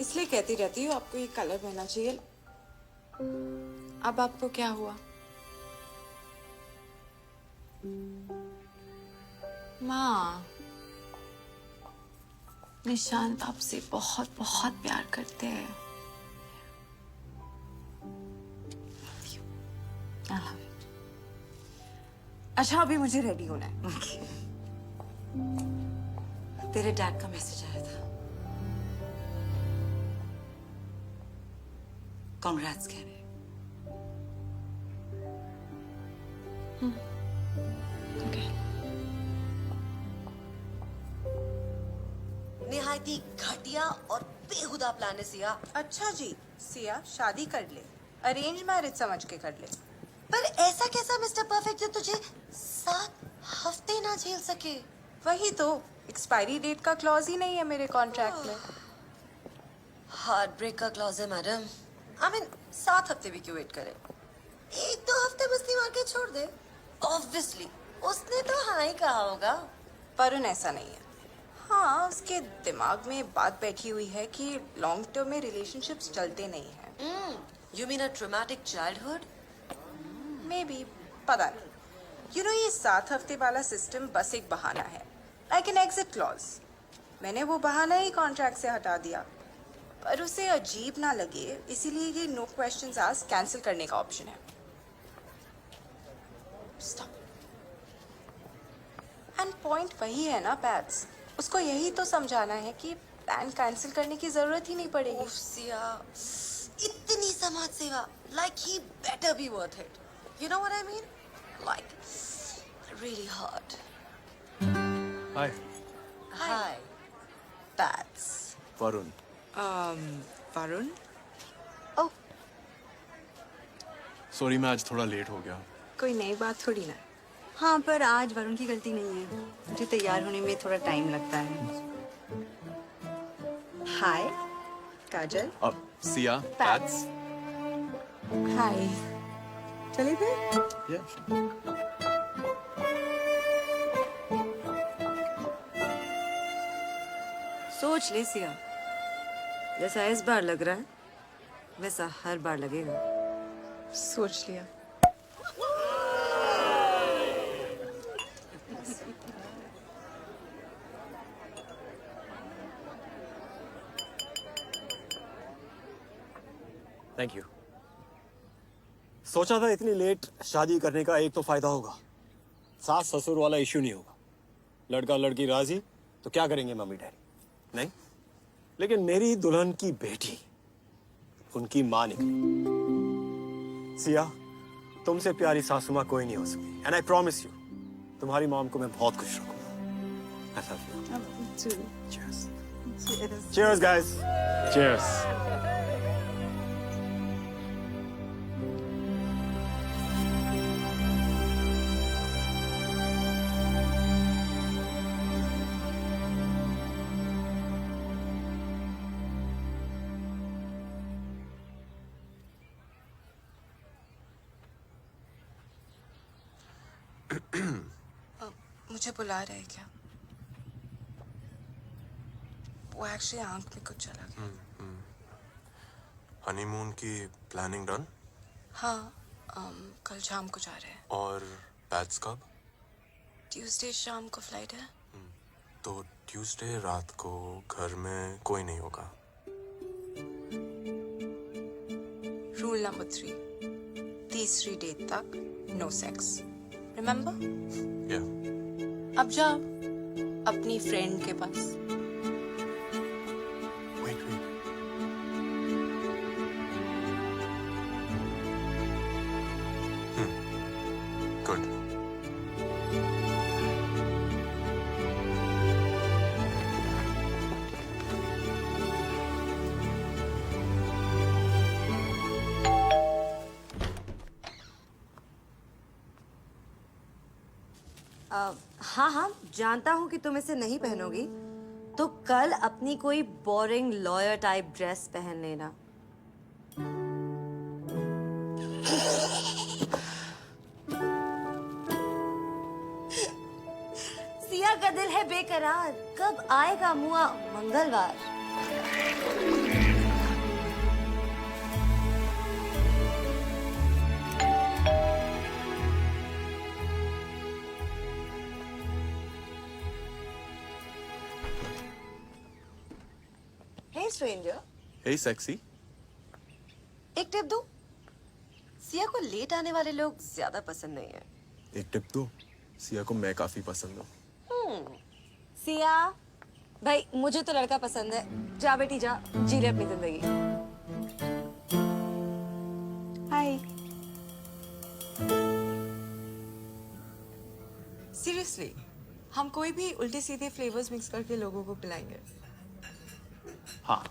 इस इसलिए कहती रहती हूँ आपको ये कलर पहनना चाहिए। अब आपको क्या हुआ? माँ, निशांत आपसे बहुत बहुत प्यार करते हैं। अच्छा अभी मुझे रेडी होना है। तेरे डैड का मैसेज आया था, कांग्रेट्स कह रहे। निहायती घटिया और बेहुदा प्लान है सिया। अच्छा जी, सिया शादी कर ले, अरेंज मैरिज समझ के कर ले। पर ऐसा कैसा मिस्टर परफेक्ट जो तुझे 7 हफ्ते ना झेल सके? वही तो, एक्सपायरी डेट का क्लॉज ही नहीं है मेरे कॉन्ट्रैक्ट में। हार्ट ब्रेक का क्लॉज है मैडम। आई मीन 7 हफ्ते भी क्यों वेट करे? 1-2 हफ्ते मस्ती मार के छोड़ दे। ऑब्वियसली उसने तो हाँ ही कहा होगा। वरुण ऐसा नहीं है। हाँ, उसके दिमाग में बात बैठी हुई है कि लॉन्ग टर्म में रिलेशनशिप्स चलते नहीं हैं। You mean a traumatic childhood? May be, पता नहीं। यू नो, ये 7 हफ्ते वाला सिस्टम बस एक बहाना है, लाइक एन एग्जिट क्लॉज। मैंने वो बहाना ही कॉन्ट्रैक्ट से हटा दिया, पर उसे अजीब ना लगे इसीलिए ये नो क्वेश्चंस आस्क्ड कैंसिल करने का ऑप्शन है। स्टॉप। एंड पॉइंट वही है ना पैट्स, उसको यही तो समझाना है कि प्लान कैंसिल करने की जरूरत ही नहीं पड़ेगी। सिया, इतनी समाज सेवा, like he better be worth it. You know what I mean? Like really hard. Hi Hi. Bats. Varun. Varun? Sorry मैं आज थोड़ा लेट हो गया। कोई नई बात थोड़ी ना। हाँ, पर आज वरुण की गलती नहीं है। मुझे तैयार होने में थोड़ा टाइम लगता है। हाय काजल। अब सिया, पैट्स। हाय। चलिए फिर। सोच ले सिया, जैसा इस बार लग रहा है वैसा हर बार लगेगा। सोच लिया। Thank you. सोचा था इतनी लेट शादी करने का एक तो फायदा होगा, सास ससुर वाला इश्यू नहीं होगा। लड़का लड़की राजी तो क्या करेंगे मम्मी डैडी? नहीं, लेकिन मेरी दुल्हन की बेटी उनकी मां निकली। सिया, तुमसे प्यारी सासू मां कोई नहीं हो सकती। एंड आई प्रॉमिस यू, तुम्हारी मॉम को मैं बहुत खुश रखूंगा। I love you. Cheers. Cheers, guys. Cheers. मुझे बुला रहे हैं क्या? वो एक्चुअली आंख में कुछ चला गया। हनीमून की प्लानिंग डन? हाँ, कल शाम को जा रहे हैं। और पैट्स कब? ट्यूसडे शाम को फ्लाइट है। तो ट्यूसडे रात को घर में कोई नहीं होगा। रूल नंबर 3, तीसरी डेट तक नो सेक्स। रिमेम्बर? Yeah. अब जाओ अपनी फ्रेंड के पास। Wait. Good. हाँ, जानता हूँ कि तुम इसे नहीं पहनोगी, तो कल अपनी कोई बोरिंग लॉयर टाइप ड्रेस पहन लेना। सिया का दिल है बेकरार, कब आएगा मुआ मंगलवार। stranger. Hey sexy. एक टिप दूं? सिया को लेट आने वाले लोग ज्यादा पसंद नहीं है। एक टिप दो, सिया को मैं काफी पसंद हूँ। सिया, भाई मुझे तो लड़का पसंद है। जा बेटी जा, जी ले अपनी जिंदगी। हाय। सीरियसली, हम कोई भी उल्टे सीधे फ्लेवर्स मिक्स करके लोगों को पिलाएंगे। हाँ।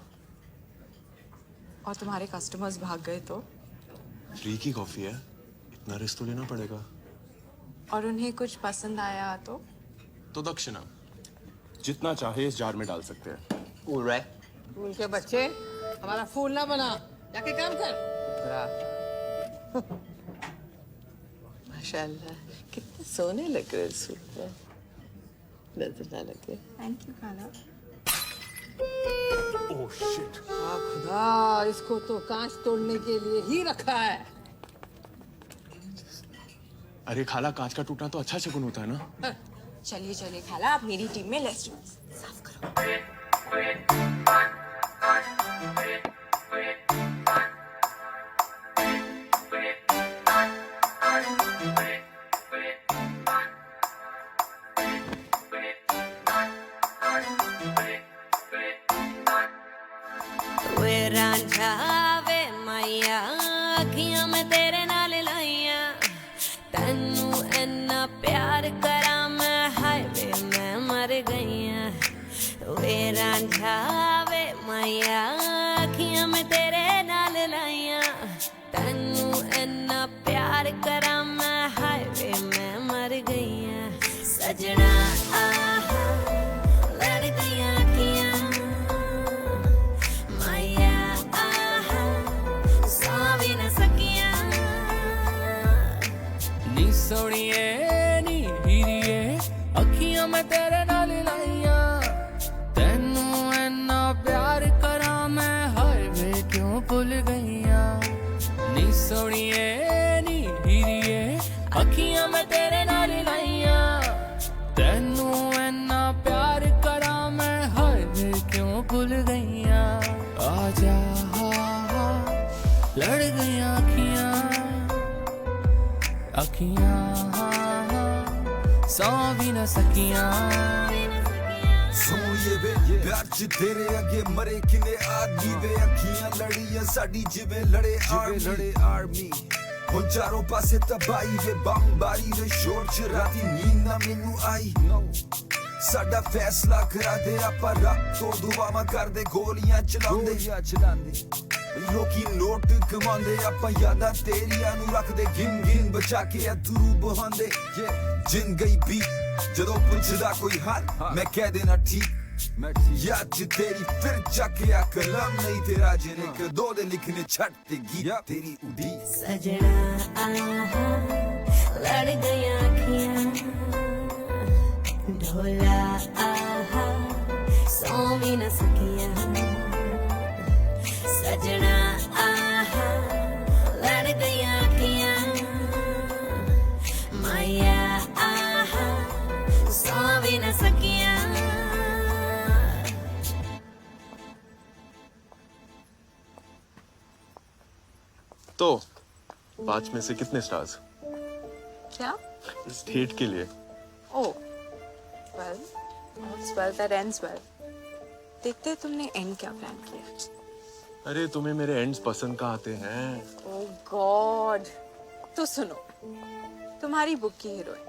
और तुम्हारे कस्टमर्स भाग गए तो? फ्री की कॉफी है, इतना रिस्क तो लेना पड़ेगा। और उन्हें कुछ पसंद आया तो दक्षिणा जितना चाहे इस जार में डाल सकते हैं। कूल रहा फूल के बच्चे, हमारा फूल ना बना, जाके काम कर। माशाल्लाह, कितने सोने लग रहे सूट पे। नजर ना लगे। थैंक यू खाना। Oh shit. खुदा, इसको तो कांच तोड़ने के लिए ही रखा है। अरे खाला, कांच का टूटना तो अच्छा शगुन होता है ना। चलिए चलिए खाला, आप मेरी टीम में लेट्स डू साफ करो। वे रांझा वे मैया अखियां में तेरे नाल लाइया तैनू इन्ना प्यार करा मैं हाय वे मैं मर गईया वे रांझा वे मैया अखियां में तेरे नाल लाइया तैनू इन्ना प्यार करा मैं हाय वे मैं मर गईया सजना आहा लड़ गईया अखियां नी सोनिए नी हीरिए अखियां में तेरे नाल लाइया तैनू इन्ना प्यार करा मैं हाय वे क्यों भुल गईया नी सोनिए नी हीरिए अखियां में तेरे नाल लाइया तैनू इन्ना प्यार करा मैं हाय वे क्यों भुल गईया आजा लड़ गईया अखियां सौ भी न सकियां सोनिए वे प्यार च तेरे अगे मरे किने आदमी वे अखियां लड़ियां साडी जिवें लड़े आर्मी हुण चारों पासे तबाही वे बमबारी वे शोर च राती नींद ना मैनू आई साडा फैसला करा दे आपां रब तो दुआवां करदे गोलियां चलांदे लोकी नोट कमांदे आपां यादां तेरियां नू रखदे गिन गिन बचा के अथरू बहांदे जिन गई बी जदों पुछदा कोई हाल मैं कह देना ठीक याद च तेरी फिर चकिया कलम नहीं तेरा जिने कदों दे लिखने छट ते गीत तेरी उड़ी सजना आहा लड़ गईया अखियां ढोला आहा सौ भी न सकियां सजना आहा लड़ गईया अखियां माया आहा सौ भी न सकियां तो 5 में से कितने स्टार्स? क्या? इस डेट के लिए। ओह, well, all's well that ends well. देखते हैं तुमने एंड क्या प्लान किया। अरे तुम्हें मेरे एंड्स पसंद का आते हैं। ओह गॉड, तो सुनो, तुम्हारी बुक की हीरोइन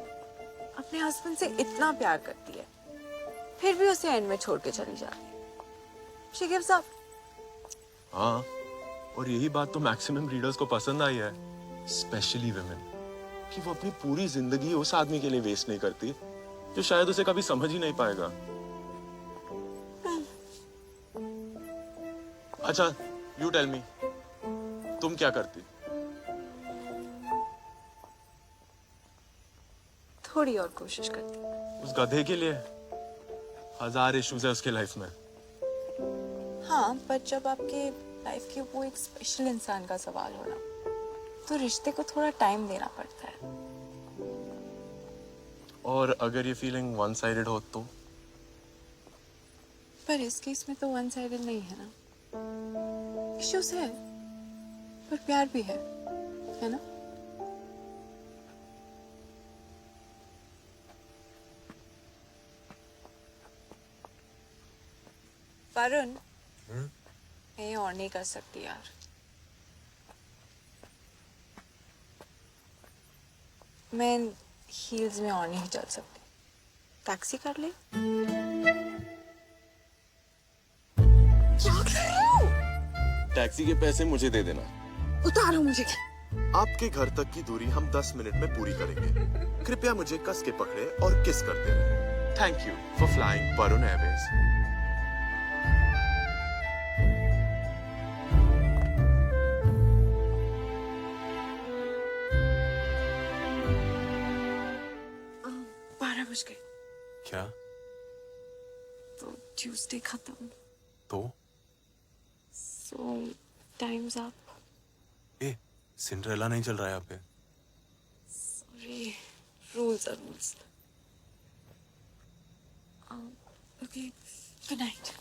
अपने हस्बैंड से इतना प्यार करती है, फिर भी उसे एंड में छोड़ के चली जाती है। She gives up. हाँ, और यही बात तो मैक्सिमम रीडर्स को पसंद आई है, स्पेशली विमेन, कि वो अपनी पूरी जिंदगी उस आदमी के लिए वेस्ट नहीं करती जो शायद उसे कभी समझ ही नहीं पाएगा। अच्छा, यू टेल मी, तुम क्या करती? थोड़ी और कोशिश करती। उस गधे के लिए 1000 इश्यूज है उसके लाइफ में। हाँ, पर जब आपके लाइफ के वो एक स्पेशल इंसान का सवाल हो ना, तो रिश्ते को थोड़ा टाइम देना पड़ता है। और अगर ये फीलिंग वन साइडेड हो तो? पर इस केस में तो वन साइडेड नहीं है ना। इश्यूज है पर प्यार भी है ना? वरुण, मैं ये और नहीं कर सकती यार। मैं हील्स में और नहीं चल सकती। टैक्सी कर ले? क्या कर रही हो? टैक्सी के पैसे मुझे दे देना। उतारो मुझे। आपके घर तक की दूरी हम 10 मिनट में पूरी करेंगे। कृपया मुझे कस के पकड़े और किस करते रहे। Thank you for flying Varun Airways. क्या? तो ट्यूसडे खत्म। तो? So time's up. ए, सिंड्रेला नहीं चल रहा है यहाँ पे। Sorry, rules are rules. Okay, good night.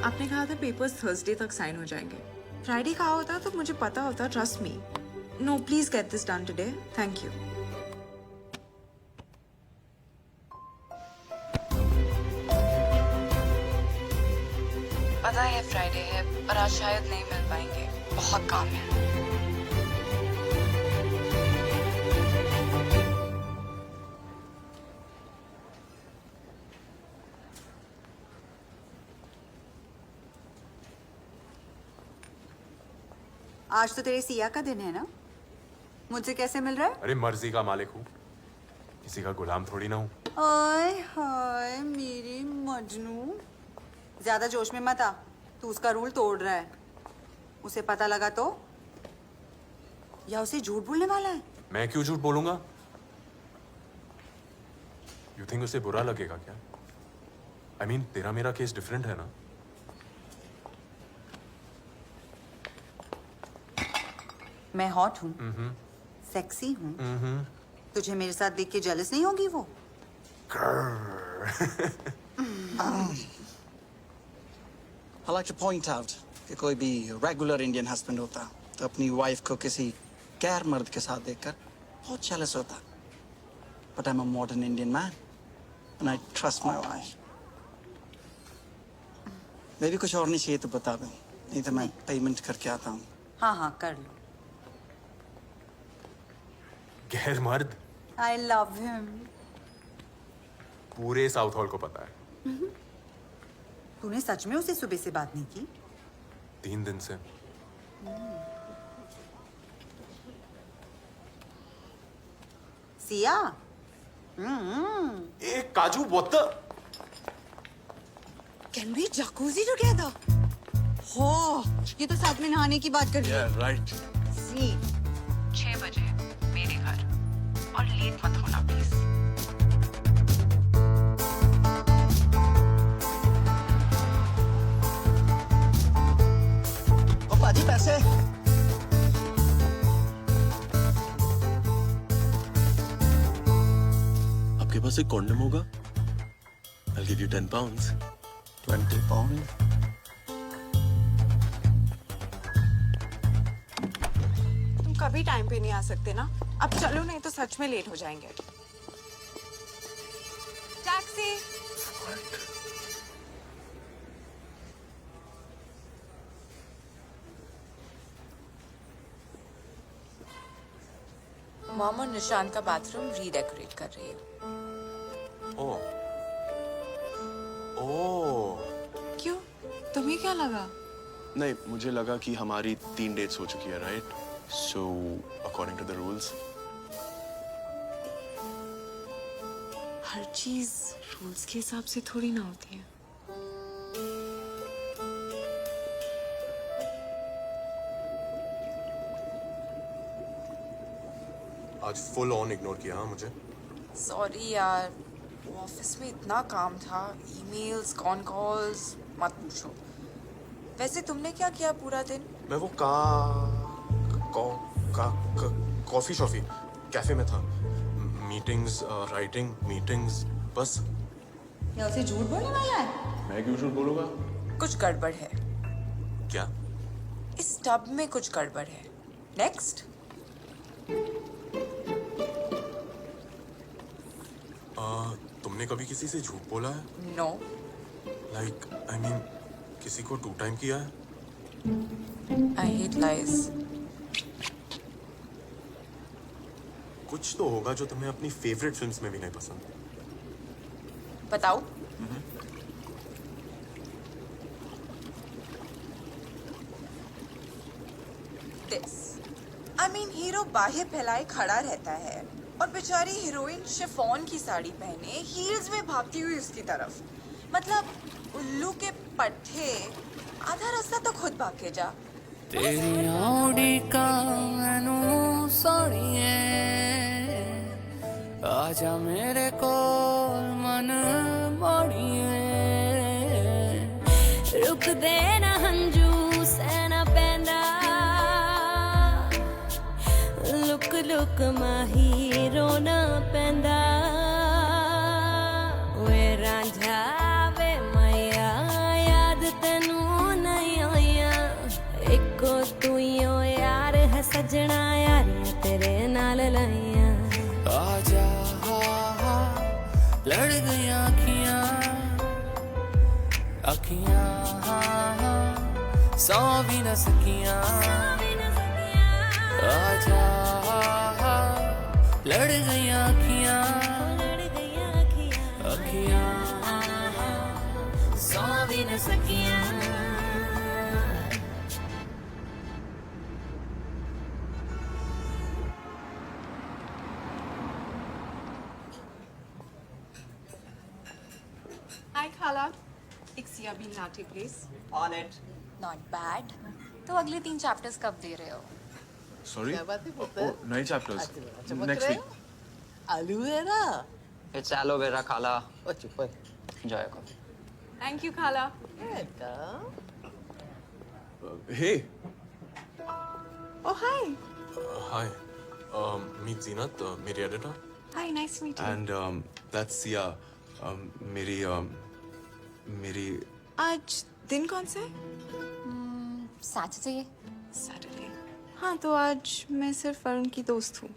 आपने कहा था पेपर्स थर्सडे तक साइन हो जाएंगे। फ्राइडे कहा होता तो मुझे पता होता। Trust me. No, please get this done today. Thank you. पता है फ्राइडे है पर आज शायद नहीं मिल पाएंगे, बहुत काम है। आज तो तेरे सिया का दिन है ना? मुझसे कैसे मिल रहा है? अरे मर्जी का मालिक हूँ, किसी का गुलाम थोड़ी ना हूँ। हाय हाय मेरी मजनू, ज्यादा जोश में मत आ। तू उसका रूल तोड़ रहा है। उसे पता लगा तो? या उसे झूठ बोलने वाला है? मैं क्यों झूठ बोलूंगा? यू थिंक उसे बुरा लगेगा क्या? I mean, तेरा मेरा केस डिफरेंट है ना? मैं हॉट हूँ, सेक्सी हूँ। तुझे मेरे साथ देख के जेलस नहीं होगी वो? I like to point out कि कोई भी रेगुलर इंडियन हस्बैंड होता तो अपनी वाइफ को किसी गैर मर्द के साथ देखकर बहुत जेलस होता। But I'm a modern Indian man and I trust my wife. मैं भी कुछ और नहीं चाहिए तो बता दो, नहीं तो मैं पेमेंट करके आता हूँ। हाँ हाँ कर लो। गैर मर्द? I love him. पूरे साउथ हॉल को पता है। तूने सच में उसे सुबह से बात नहीं की? 3 दिन से। सिया? ए काजू what the? Can we jacuzzi together? हो, ये तो साथ में नहाने की बात कर रही है। Yeah, right. सी। 6 बजे मेरे घर, और लेट मत होना प्लीज। ओ पाजी पैसे। आपके पास एक कॉन्डम होगा? I'll give you 10 pounds. 20 pounds. तुम कभी टाइम पे नहीं आ सकते ना? अब चलो, नहीं तो सच में लेट हो जाएंगे। टैक्सी। मॉम और निशांत का बाथरूम रीडेकोरेट कर रही है। ओह। ओह। क्यों? तुम्हें क्या लगा? नहीं, मुझे लगा कि हमारी 3 डेट्स हो चुकी है, right? So, according to the rules, हर चीज रूल्स के हिसाब से थोड़ी ना होती है। आज फुल ऑन इग्नोर किया हाँ मुझे। सॉरी यार, ऑफिस में इतना काम था, ईमेल्स, कॉन कॉल्स, मत पूछो। वैसे तुमने क्या किया पूरा दिन? मैं वो कॉफी शॉफी कैफे में था। मीटिंग्स, राइटिंग, मीटिंग्स, बस। क्या उसे झूठ बोलने वाला है? मैं क्यों झूठ बोलूंगा? कुछ गड़बड़ है। क्या? इस टब में कुछ गड़बड़ है। नेक्स्ट। तुमने कभी किसी से झूठ बोला है? नो। लाइक आई मीन किसी को 2 टाइम किया है? I hate lies. कुछ तो होगा जो तुम्हें अपनी फेवरेट फिल्म्स में भी नहीं पसंद। बताओ। दिस आई मीन हीरो बाहें फैलाए खड़ा रहता है और बेचारी हीरोइन शिफॉन की साड़ी पहने हील्स में भागती हुई उसकी तरफ। मतलब उल्लू के पट्टे, आधा रास्ता तो खुद भाग के जा। तेरी आउडी का मैनू सोनिए, आजा मेरे कोल मन मोड़िए। रुक दे ना हंजू सहना पैंदा, लुक लुक माही रोना पैंदा। वे रांझा वे मैया याद तेनू नहीं आया, इको तू यार है सजना, यारियां तेरे नाल लाइया। आजा लड़ गई अखियां, अखियां सौ भी न सकियां। आजा लड़ गई अखियां, अखियां सौ भी न सकियां। हाय खाला, एक सिया bean latte please. On it. Not bad. तो अगले 3 चैप्टर्स कब दे रहे हो? सॉरी, क्या बात है पुत्र? नए चैप्टर्स चमक नेक्स्ट रहे वीक। हो? आलू है ना? इट्स एलोवेरा खाला। ओ चुप है। एंजॉय करो। थैंक यू खाला। हे ओ हाय। हाय, मीट जीनत, मेरी editor. Hi, nice to meet you. And that's Siya, मेरी आज दिन कौन सा है? सैटरडे। सैटरडे। हाँ, तो आज मैं सिर्फ अरुण की दोस्त हूँ।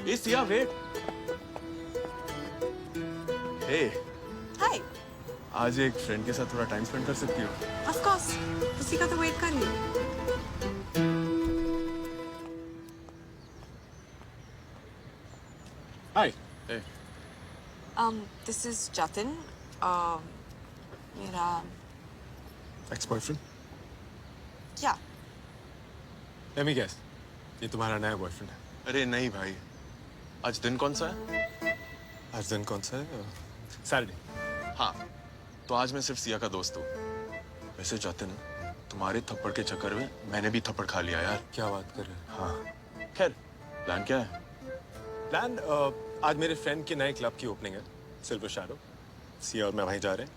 ए सिया वेट। Hey hi. आज एक फ्रेंड के साथ थोड़ा टाइम स्पेंड कर सकती हो? ऑफ कोर्स, उसी का तो वेट कर रही हूँ। हाय। हे दिस इज जतिन, मेरा एक्स बॉयफ्रेंड। क्या? लेट मी गेस, ये तुम्हारा नया बॉयफ्रेंड है? अरे नहीं भाई, आज दिन कौन सा है? आज दिन कौन सा है? सैटरडे। हाँ, तो आज मैं सिर्फ सिया का दोस्त हूँ। वैसे जतिन, तुम्हारे थप्पड़ के चक्कर में मैंने भी थप्पड़ खा लिया यार। क्या बात कर रहे हैं? हाँ, खैर प्लान क्या है? प्लान आज मेरे फ्रेंड के नए क्लब की ओपनिंग है, सिल्वर शैडो। सिया और मैं वहीं जा रहे हैं।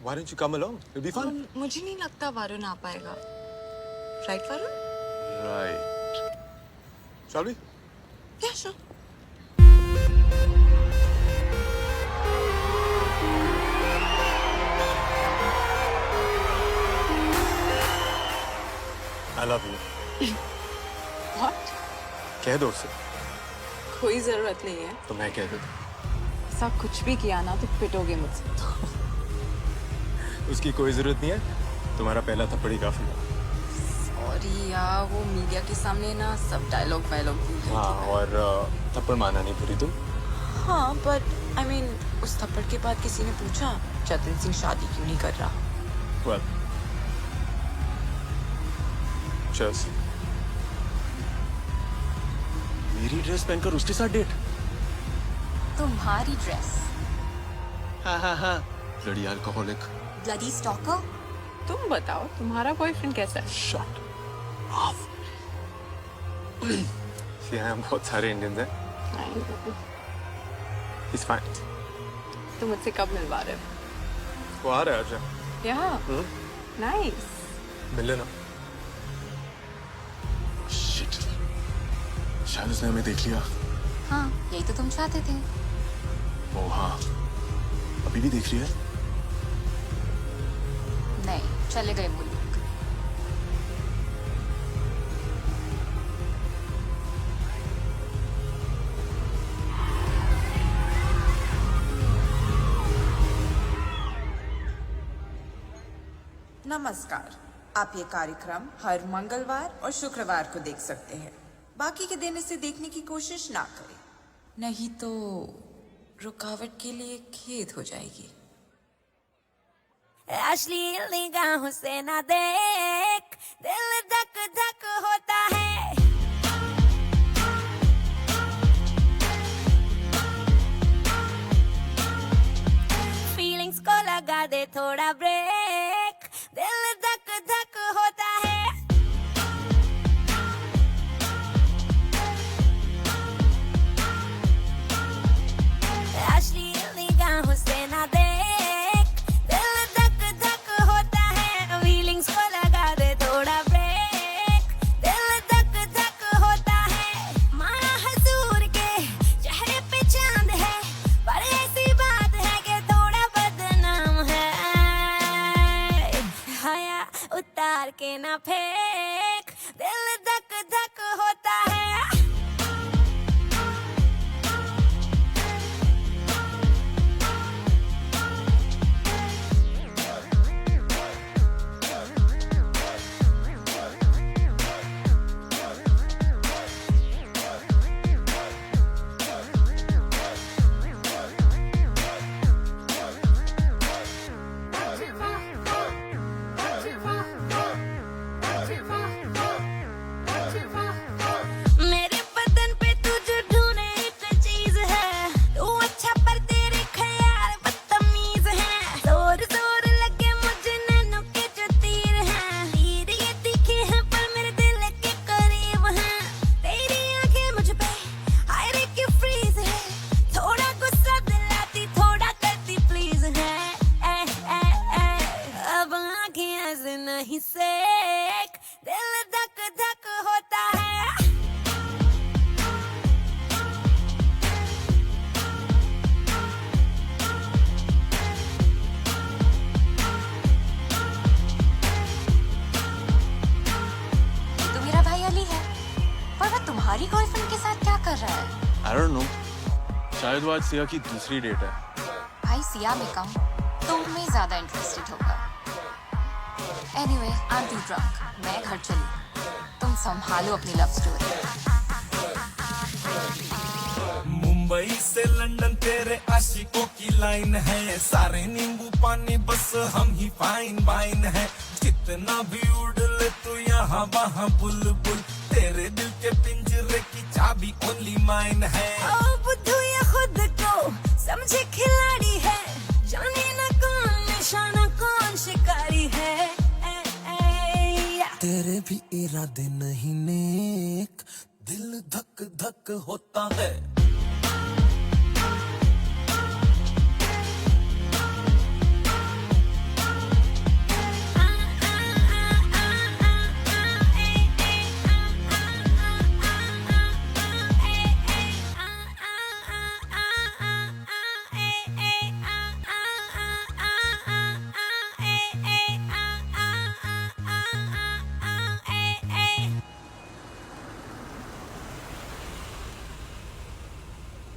Why don't you come along? It'll be fun. मुझे नहीं लगता वरुण आ पाएगा। Right Varun? Right. Shall we? Yeah, sure. I love you. What? कह दो उसे। कोई जरूरत नहीं है। तो मैं कह देता। ऐसा कुछ भी किया ना तो पिटोगे मुझसे। उसकी कोई जरूरत नहीं है, तुम्हारा पहला थप्पड़ ही काफी है। सॉरी यार, वो मीडिया के सामने ना सब डायलॉग वायलॉग भूल गई। हाँ, और थप्पड़ माना नहीं पूरी तुम। हाँ, बट आई मीन उस थप्पड़ के बाद किसी ने पूछा जतिन सिंह शादी क्यों नहीं कर रहा? Well, Cheers. मेरी ड्रेस पहनकर उसके साथ डेट? तुम्हारी ड्रेस। हाँ। Bloody alcoholic. Bloody stalker. तुम बताओ तुम्हारा बॉयफ्रेंड कैसा है? Shut up. यहाँ बहुत सारे इंडियंस हैं। He's fine. तुम मुझसे कब मिलवा रहे हो? वो आ रहा है आज। यहाँ। नाइस। मिल लेना। Shit. शायद उसने हमें देख लिया। हाँ, यही तो तुम चाहते थे। ओ हाँ। अभी भी देख रही है? नहीं, चले गए वो लोग। नमस्कार। आप ये कार्यक्रम हर मंगलवार और शुक्रवार को देख सकते हैं। बाकी के दिन इसे देखने की कोशिश ना करें, नहीं तो रुकावट के लिए खेद हो जाएगी। अश्लील निगाहों से ना देख, दिल धक धक होता है। फीलिंग्स को लगा दे थोड़ा ब्रेक, दिल धक धक होता है। अश्लील निगाहों से ना देख, दिल धक धक होता है। फीलिंग्स को लगा दे थोड़ा ब्रेक, दिल धक धक होता है। माया हजूर के चेहरे पे चांद है, पर ऐसी बात है कि थोड़ा बदनाम है। हाया उतार के ना फेंक, दिल धक धक होता है। मेरे बदन पे तू जो ढूंढे एक चीज है, तू अच्छा पर तेरे ख्याल बदतमीज है। जोर जोर लगे मुझे नैनों के जो तीर हैं, तीर ये तीखे हैं पर मेरे दिल के करीब हैं। तेरी आंखें मुझ पे हाय रे क्यों फ्रीज है, थोड़ा गुस्सा दिलाती थोड़ा करती प्लीज है। अब आंखें ऐसे नहीं सेक, दिल धक धक होता है। ये तो मेरा भाई अली है, पर वो तुम्हारी गर्लफ्रेंड के साथ क्या कर रहा है? I don't know. शायद वो आज सिया की दूसरी डेट है। भाई सिया में कम, तुम में ज्यादा इंटरेस्टेड होगा। Anyway, I'm too drunk. मैं घर चली। तुम संभालो अपनी लव स्टोरी। मुंबई से लंदन तेरे आशिकों की लाइन है, सारे नींबू पानी बस हम ही फाइन वाइन है। कितना भी उड़ ले तू यहाँ वहाँ बुलबुल, तेरे दिल के पिंजरे की चाबी ओनली माइन है। ओ बुद्धू ये खुद को समझे खिलाड़ी है, जाने न कौन निशाना कौन शिकारी है। तेरे भी इरादे नहीं नेक, दिल धक धक होता है।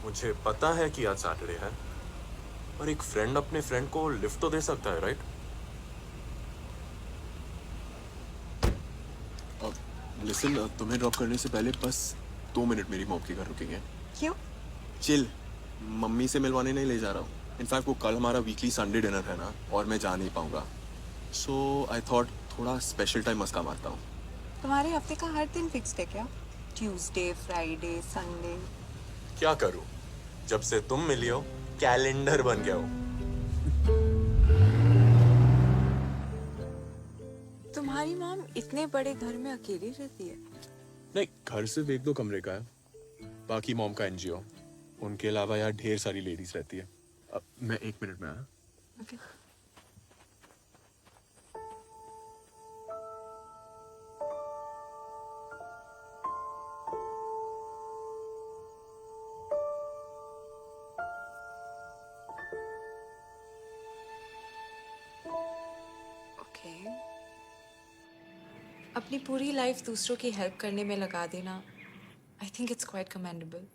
मुझे पता है कि आज सैटरडे है, पर एक फ्रेंड अपने फ्रेंड को लिफ्ट तो दे सकता है, राइट? लिसन, तुम्हें ड्रॉप करने से पहले बस 2 मिनट मेरी मॉम के घर रुकेंगे। क्यों? चिल, मम्मी से मिलवाने नहीं ले जा रहा हूँ। इनफैक्ट वो कल हमारा वीकली संडे डिनर है ना, और मैं जा नहीं पाऊंगा। सो आई थॉट थोड़ा स्पेशल टाइम मस्का मारता हूँ। तुम्हारे हफ्ते का हर दिन फिक्स्ड है क्या? Tuesday, Friday, Sunday? क्या करूं? जब से तुम मिली हो कैलेंडर बन गया हो। तुम्हारी मॉम इतने बड़े घर में अकेली रहती है? नहीं, घर सिर्फ 1-2 कमरे का है, बाकी मॉम का एनजीओ। उनके अलावा यहाँ ढेर सारी लेडीज रहती है। अब मैं 1 मिनट में आया। Okay. अपनी पूरी लाइफ दूसरों की हेल्प करने में लगा देना, I think it's quite commendable.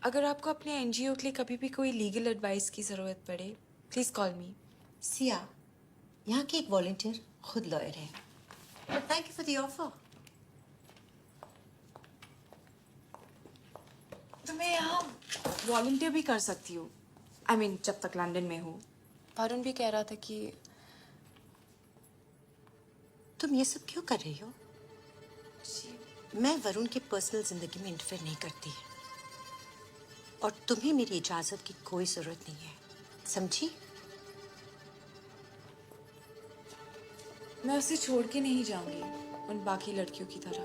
अगर आपको अपने एनजीओ के लिए कभी भी कोई लीगल एडवाइस की ज़रूरत पड़े, प्लीज़ कॉल मी। सिया, यहाँ की एक वॉलंटियर खुद लॉयर है। Thank you for the offer. तो मैं यहाँ वॉलंटियर भी कर सकती हूँ, आई मीन जब तक लंदन में हूँ। वरुण भी कह रहा था कि तुम ये सब क्यों कर रही हो? मैं वरुण की पर्सनल जिंदगी में इंटरफेयर नहीं करती, और तुम्हें मेरी इजाजत की कोई जरूरत नहीं है, समझी? मैं उसे छोड़ के नहीं जाऊंगी उन बाकी लड़कियों की तरह।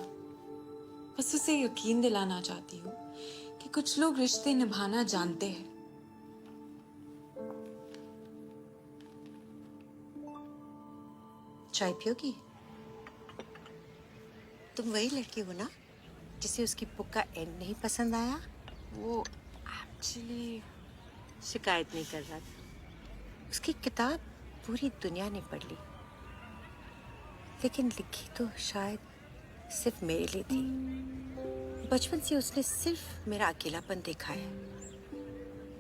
बस उसे यकीन दिलाना चाहती हूँ कि कुछ लोग रिश्ते निभाना जानते हैं। चाय पियोगी? तुम वही लड़की हो ना जिसे उसकी बुक का एंड नहीं पसंद आया? वो एक्चुअली शिकायत नहीं कर रहा था। उसकी किताब पूरी दुनिया ने पढ़ ली, लेकिन लिखी तो शायद सिर्फ मेरे लिए थी। बचपन से उसने सिर्फ मेरा अकेलापन देखा है।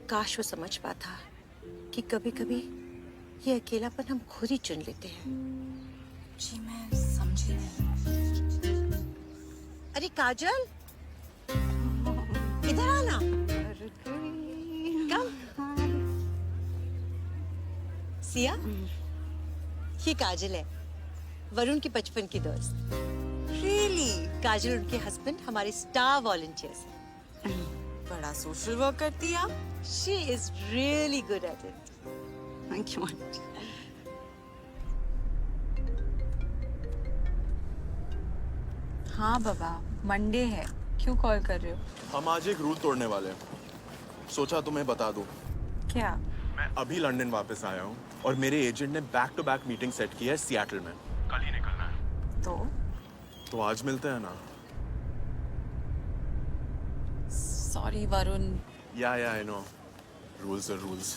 काश वो समझ पाता कि कभी-कभी ये अकेलापन हम खुद ही चुन लेते हैं। जी मैं समझी नहीं। अरे काजल, इधर आना। कम। सिया, ये काजल है, वरुण की बचपन की दोस्त। रियली? काजल उनके हस्बैंड हमारे स्टार वॉलंटियर्स हैं। बड़ा सोशल वर्क करती है आप। She is really good at it. Thank you. हाँ बाबा, मंडे है, क्यों कॉल कर रहे हो? हम आज एक रूल तोड़ने वाले हैं, सोचा तुम्हें बता दूं। क्या? मैं अभी लंदन वापस आया हूँ और मेरे एजेंट ने back to back meeting set की है सिएटल में। कल ही निकलना है। तो आज मिलते हैं ना? Sorry Varun. Yeah I know, rules are rules.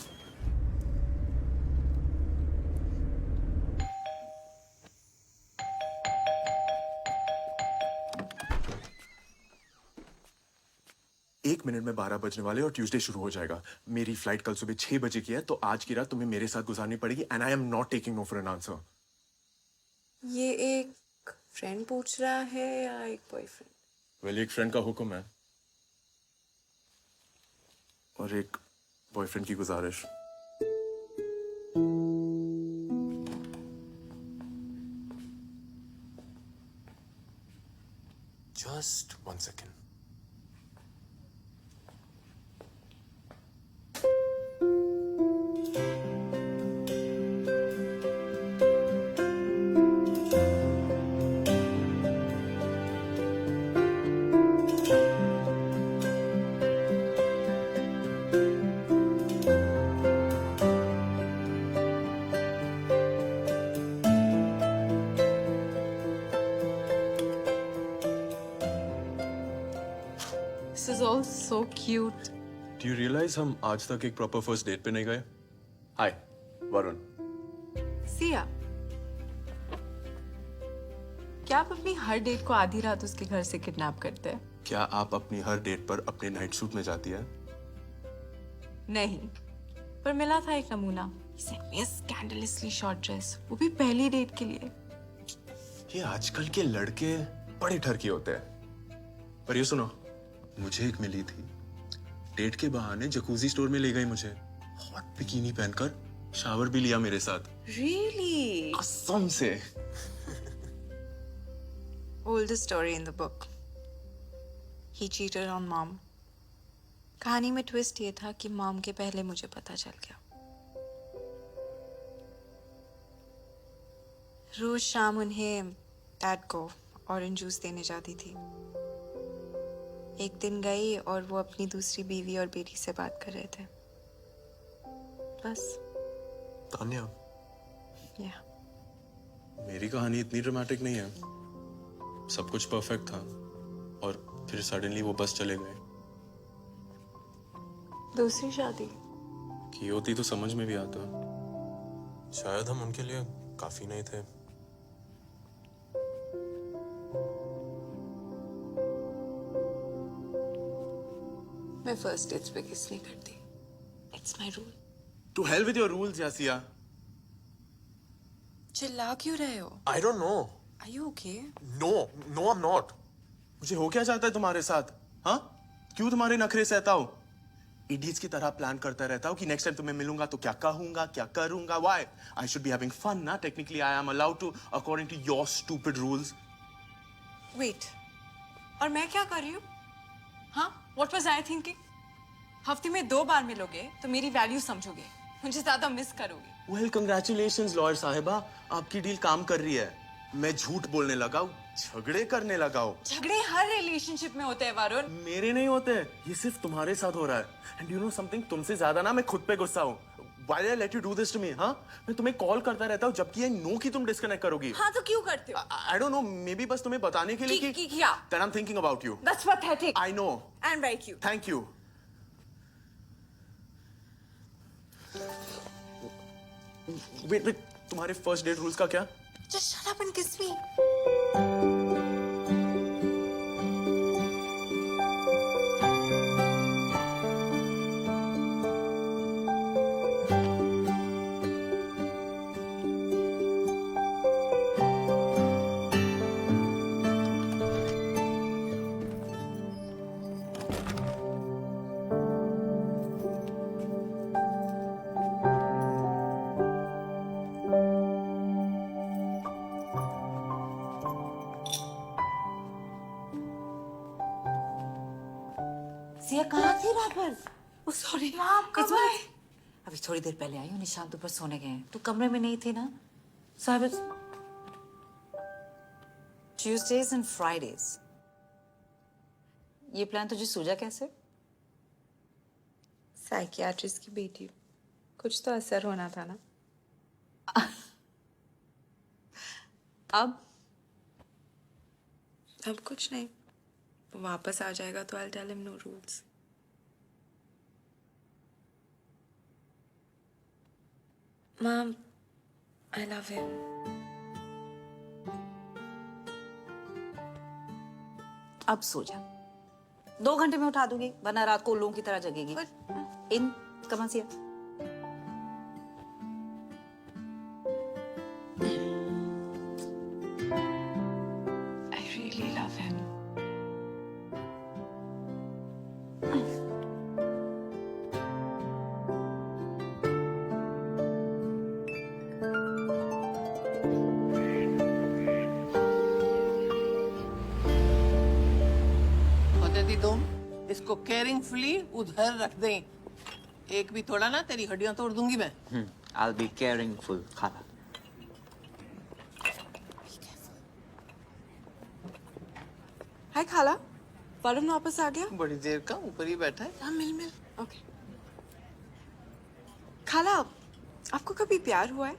एक मिनट में 12 बजने वाले और ट्यूसडे शुरू हो जाएगा। मेरी फ्लाइट कल सुबह 6 बजे की है, तो आज की रात तुम्हें मेरे साथ गुजारनी पड़ेगी and I am not taking no for an answer. ये एक फ्रेंड पूछ रहा है या एक बॉयफ्रेंड? वेल, एक फ्रेंड का हुक्म है और एक बॉयफ्रेंड की गुजारिश। Just 1 second. This is all so cute. Do you realize हम आज तक एक प्रॉपर फर्स्ट डेट पे नहीं गए? हाय, वरुण। सिया, क्या आप अपनी हर डेट को आधी रात उसके घर से किडनैप करते हैं? क्या आप अपनी हर डेट पर अपने नाइट सूट में जाती है? नहीं, पर मिला था एक नमूना। स्कैंडलसली शॉर्ट ड्रेस, वो भी पहली डेट के लिए। ये आजकल के लड़के बड़े ठरकी होते हैं। पर ये सुनो, मुझे एक मिली थी, डेट के बहाने जकूजी स्टोर में ले गई मुझे। हॉट बिकिनी पहनकर शावर भी लिया मेरे साथ। Really? कसम से। oldest story in the book. He cheated on mom. कहानी में ट्विस्ट ये था कि मॉम के पहले मुझे पता चल गया। रोज शाम उन्हें डैड को ऑरेंज जूस देने जाती थी। एक दिन गई और वो अपनी दूसरी बीवी और बेटी से बात कर रहे थे। बस। तान्या, या मेरी कहानी इतनी ड्रामेटिक नहीं है। सब कुछ परफेक्ट था और फिर सडनली वो बस चले गए। दूसरी शादी की होती तो समझ में भी आता। शायद हम उनके लिए काफी नहीं थे। मैं फर्स्ट डेट्स पे किस नहीं करती। It's my rule. To hell with your rules यासिया। चिल्ला क्यों रहे हो? I don't know. Are you okay? No no I am not. मुझे हो क्या जाता है तुम्हारे साथ? हाँ, क्यों तुम्हारे नखरे सहता हूँ? इडियट्स की तरह प्लान करता रहता हूँ कि नेक्स्ट टाइम तुम्हें मिलूंगा तो क्या कहूंगा, क्या करूंगा। Why? I should be having fun, ना? Technically, I am allowed to, according to your stupid rules. Wait. और मैं क्या कर रही हूँ? हाँ? What was I thinking? हफ्ते में 2 बार मिलोगे तो मेरी वैल्यू समझोगे, मुझे ज्यादा मिस करोगे। Well, congratulations, लॉयर साहिबा, आपकी डील काम कर रही है। मैं झूठ बोलने लगा हूँ, झगड़े करने लगा हूँ। झगड़े हर रिलेशनशिप में होते हैं वरुण। मेरे नहीं होते, ये सिर्फ तुम्हारे साथ हो रहा है। एंड यू नो समथिंग, तुमसे ज्यादा ना मैं खुद पे गुस्सा हूँ। Why did I let you do this to me? हाँ, मैं तुम्हें कॉल करता रहता हूँ जबकि I know कि तुम डिस्कनेक्ट करोगी। हाँ तो क्यों करते हो? I don't know, maybe बस तुम्हें बताने के लिए कि क्या? That I'm thinking about you. That's pathetic. I know. And very cute. Thank you. Wait, तुम्हारे फर्स्ट डेट रूल्स का क्या? Just shut up and kiss me. Siya कहाँ थी रात भर? सॉरी। अभी थोड़ी देर पहले आई हूँ। निशांत ऊपर सोने गए हैं। तू कमरे में नहीं थी ना? साहब, ट्यूसडेज एंड फ्राइडेज। ये प्लान तुझे सूझा कैसे? साइकियाट्रिस्ट की बेटी, कुछ तो असर होना था ना। अब कुछ नहीं, वो वापस आ जाएगा तो I'll tell him no rules. Mom, I love him. अब सो जा। 2 घंटे में उठा दूंगी, वरना रात को उल्लुओं की तरह जगेगी। इन कमा Siya. I really love him. तुम इसको केयरिंगफुली उधर रख दें। एक भी तोड़ा ना तेरी हड्डियां तोड़ दूंगी मैं। I'll be caringful, खाला। हाय खाला, वरुण वापस आ गया? बड़ी देर का ऊपर ही बैठा है। हाँ, मिल। ओके। खाला, आपको कभी प्यार हुआ है?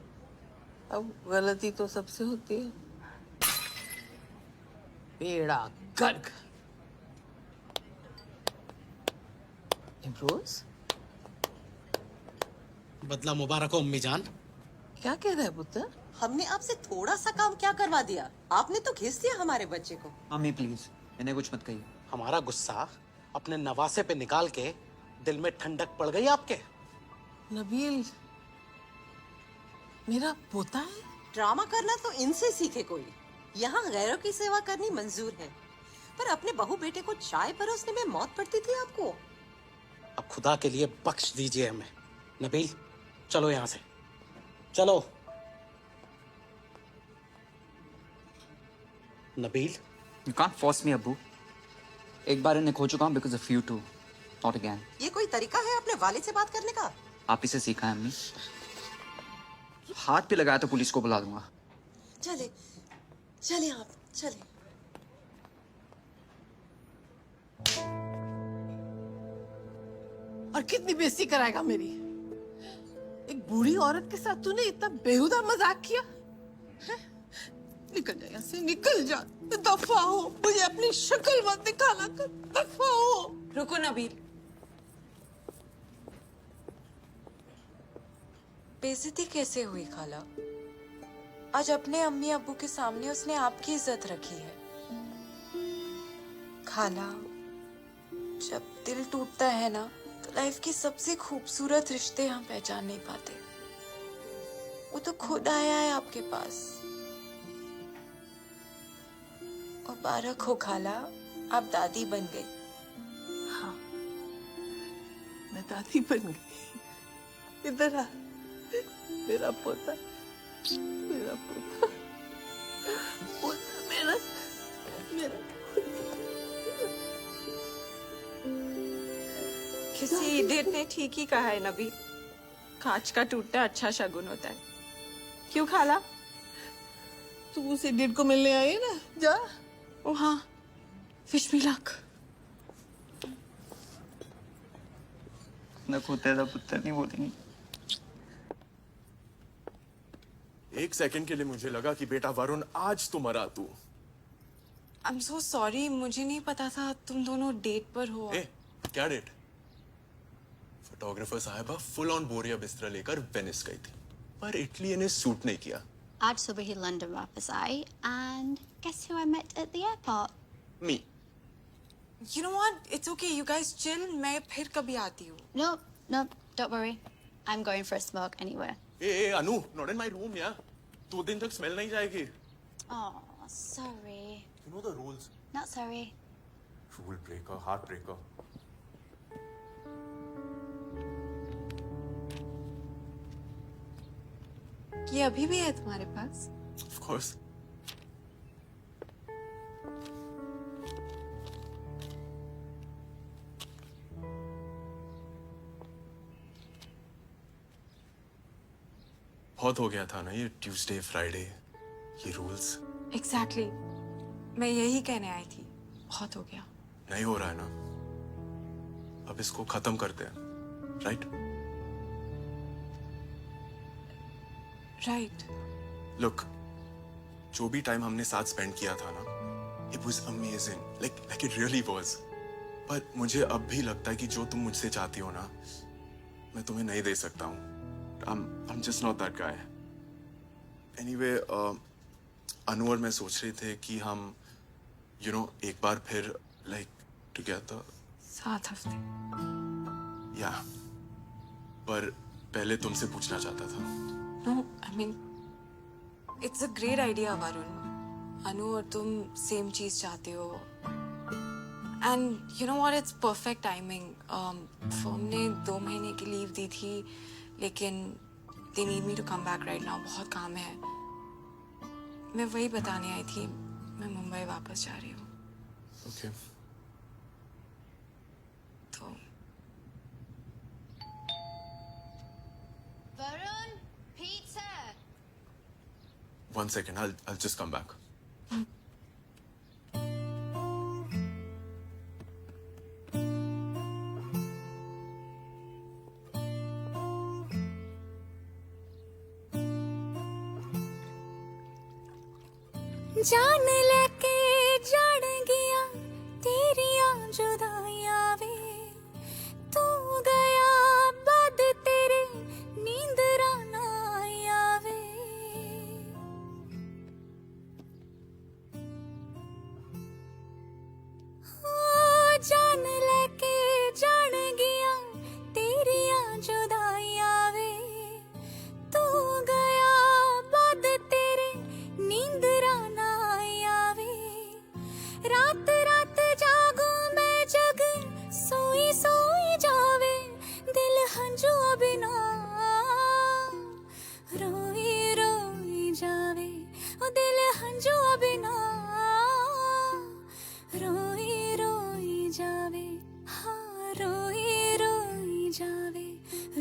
अब गलती तो सबसे होती है। बेड़ा गर्क। इम्रोज, बदला मुबारक हो अम्मी जान। क्या कह रहा है पुत्र? हमने आपसे थोड़ा सा काम क्या करवा दिया? आपने तो घिस दिया हमारे बच्चे को। अम्मी प्लीज, इन्हें कुछ मत कहिए। हमारा गुस्सा अपने नवासे पे निकाल के दिल में ठंडक पड़ गई आपके। नबील मेरा पोता है। ड्रामा करना तो इनसे सीखे कोई। यहाँ गैरों की सेवा करनी मंजूर है, पर अपने बहू बेटे को चाय परोसने में मौत पड़ती थी आपको। अब खुदा के लिए बख्श दीजिए हमें। नबील, चलो यहाँ से, चलो। Nabeel, You can't force me, अब्बू. एक बार इन्हें खो चुका हूँ because of you two, not again. ये कोई तरीका है अपने वालिद से बात करने का? आप इसे सीखा है अम्मी. हाथ पे लगाया तो पुलिस को बुला दूंगा. चले चले आप चले. और कितनी बेइज्जती कराएगा मेरी? एक बूढ़ी औरत के साथ तूने इतना बेहुदा मजाक किया? हैं? निकल जा यहाँ से, निकल जा. दफा हो, मुझे अपनी शक्ल मत दिखाना कर. दफा हो. रुको नबील. बेइज्जती कैसे हुई खाला? आज अपने अम्मी अब्बू के सामने उसने आपकी इज्जत रखी है. खाला, जब दिल टूटता है ना तो लाइफ की सबसे खूबसूरत रिश्ते हम पहचान नहीं पाते. वो तो खुद आया है आपके पास. मुबारक हो खाला, आप दादी बन गई. हाँ, मैं दादी बन गई. इधर आ, मेरा पोता, मेरा पोता, पोता मेरा, मेरा. किसी इडियट ने ठीक ही कहा है नबी. कांच का टूटना अच्छा शगुन होता है. क्यों खाला? तू उस इडियट को मिलने आई है ना? जा. ओ हाँ, विश मी लक. न को तेरा पुत्र नहीं बोलेंगी. एक सेकंड के लिए मुझे लगा कि बेटा वरुण आज तो मरा तू. आई एम सो सॉरी, मुझे नहीं पता था तुम दोनों डेट पर हो. क्या डेट? फोटोग्राफर साहिबा फुल ऑन बोरिया बिस्तरा लेकर वेनिस गई थी, पर इटली ने सूट नहीं किया. आज सुबह ही लंदन वापस आई and guess who I met at the airport? Me. You know what? It's okay. You guys chill. मैं फिर कभी आती हूँ. No, don't worry. I'm going for a smoke anywhere. A Anu, not in my room यार. 2 दिन तक स्मेल नहीं जाएगी. Oh, sorry. You know the rules. Not sorry. Rule breaker, heart breaker. ये अभी भी है तुम्हारे पास? Of course. बहुत हो गया था ना ये ट्यूसडे फ्राइडे, ये रूल्स. Exactly. मैं यही कहने आई थी. बहुत हो गया. नहीं हो रहा है ना. अब इसको खत्म करते हैं, राइट? राइट. लुक, जो भी टाइम हमने साथ स्पेंड किया था ना, it was amazing, like it really was. पर मुझे अब भी लगता है कि जो तुम मुझसे चाहती हो ना, मैं तुम्हें नहीं दे सकता हूँ. I'm just not that guy. Anyway, अनु और मैं सोच रहे थे कि हम, you know, एक बार फिर like together. 7 हफ्ते. Yeah. पर पहले तुमसे पूछना चाहता था. No, I mean, it's a great idea, Varun. अनु और तुम सेम चीज चाहते हो. And you know what? It's perfect timing. Firm ने 2 महीने की लीव दी थी, लेकिन they need me to come back right now. बहुत काम है. मैं वही बताने आई थी. मैं मुंबई वापस जा रही हूँ. Okay. तो Varun, pizza. 1 second, I'll just come back. जान लेके जान गया तेरिया जुदाइयां वे. तू गया बाद तेरे नींद राना आया वे. जान लेके जान गया तेरिया जुदाइयां वे. तू गया बाद तेरे नींद राना आया वे.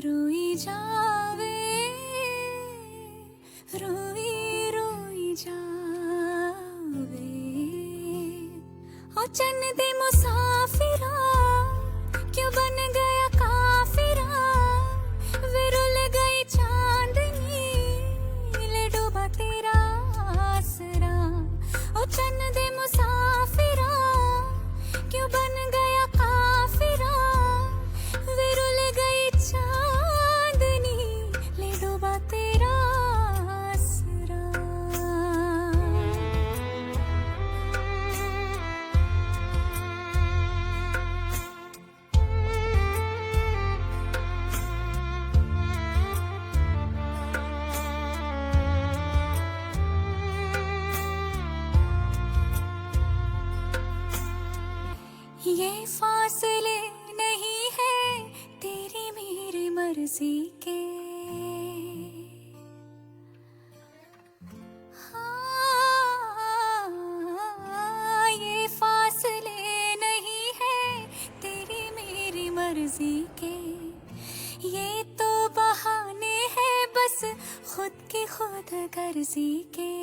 रोई जावे रोई रोई जावे ओ चन्न दे मुसाफिरा क्यों बन गया काफिरा वे रुल गई चांदनी ले डूबा तेरा आसरा ओ चन्न दे मुसाफिरा क्यों बन गया काफिरा वे रुल गई चांदनी ले डूबा तेरा आसरा ये फासले नहीं है तेरी मेरी मर्जी के हाँ, ये फासले नहीं है तेरी मेरी मर्जी के ये तो बहाने हैं बस खुद की खुद गर्जी के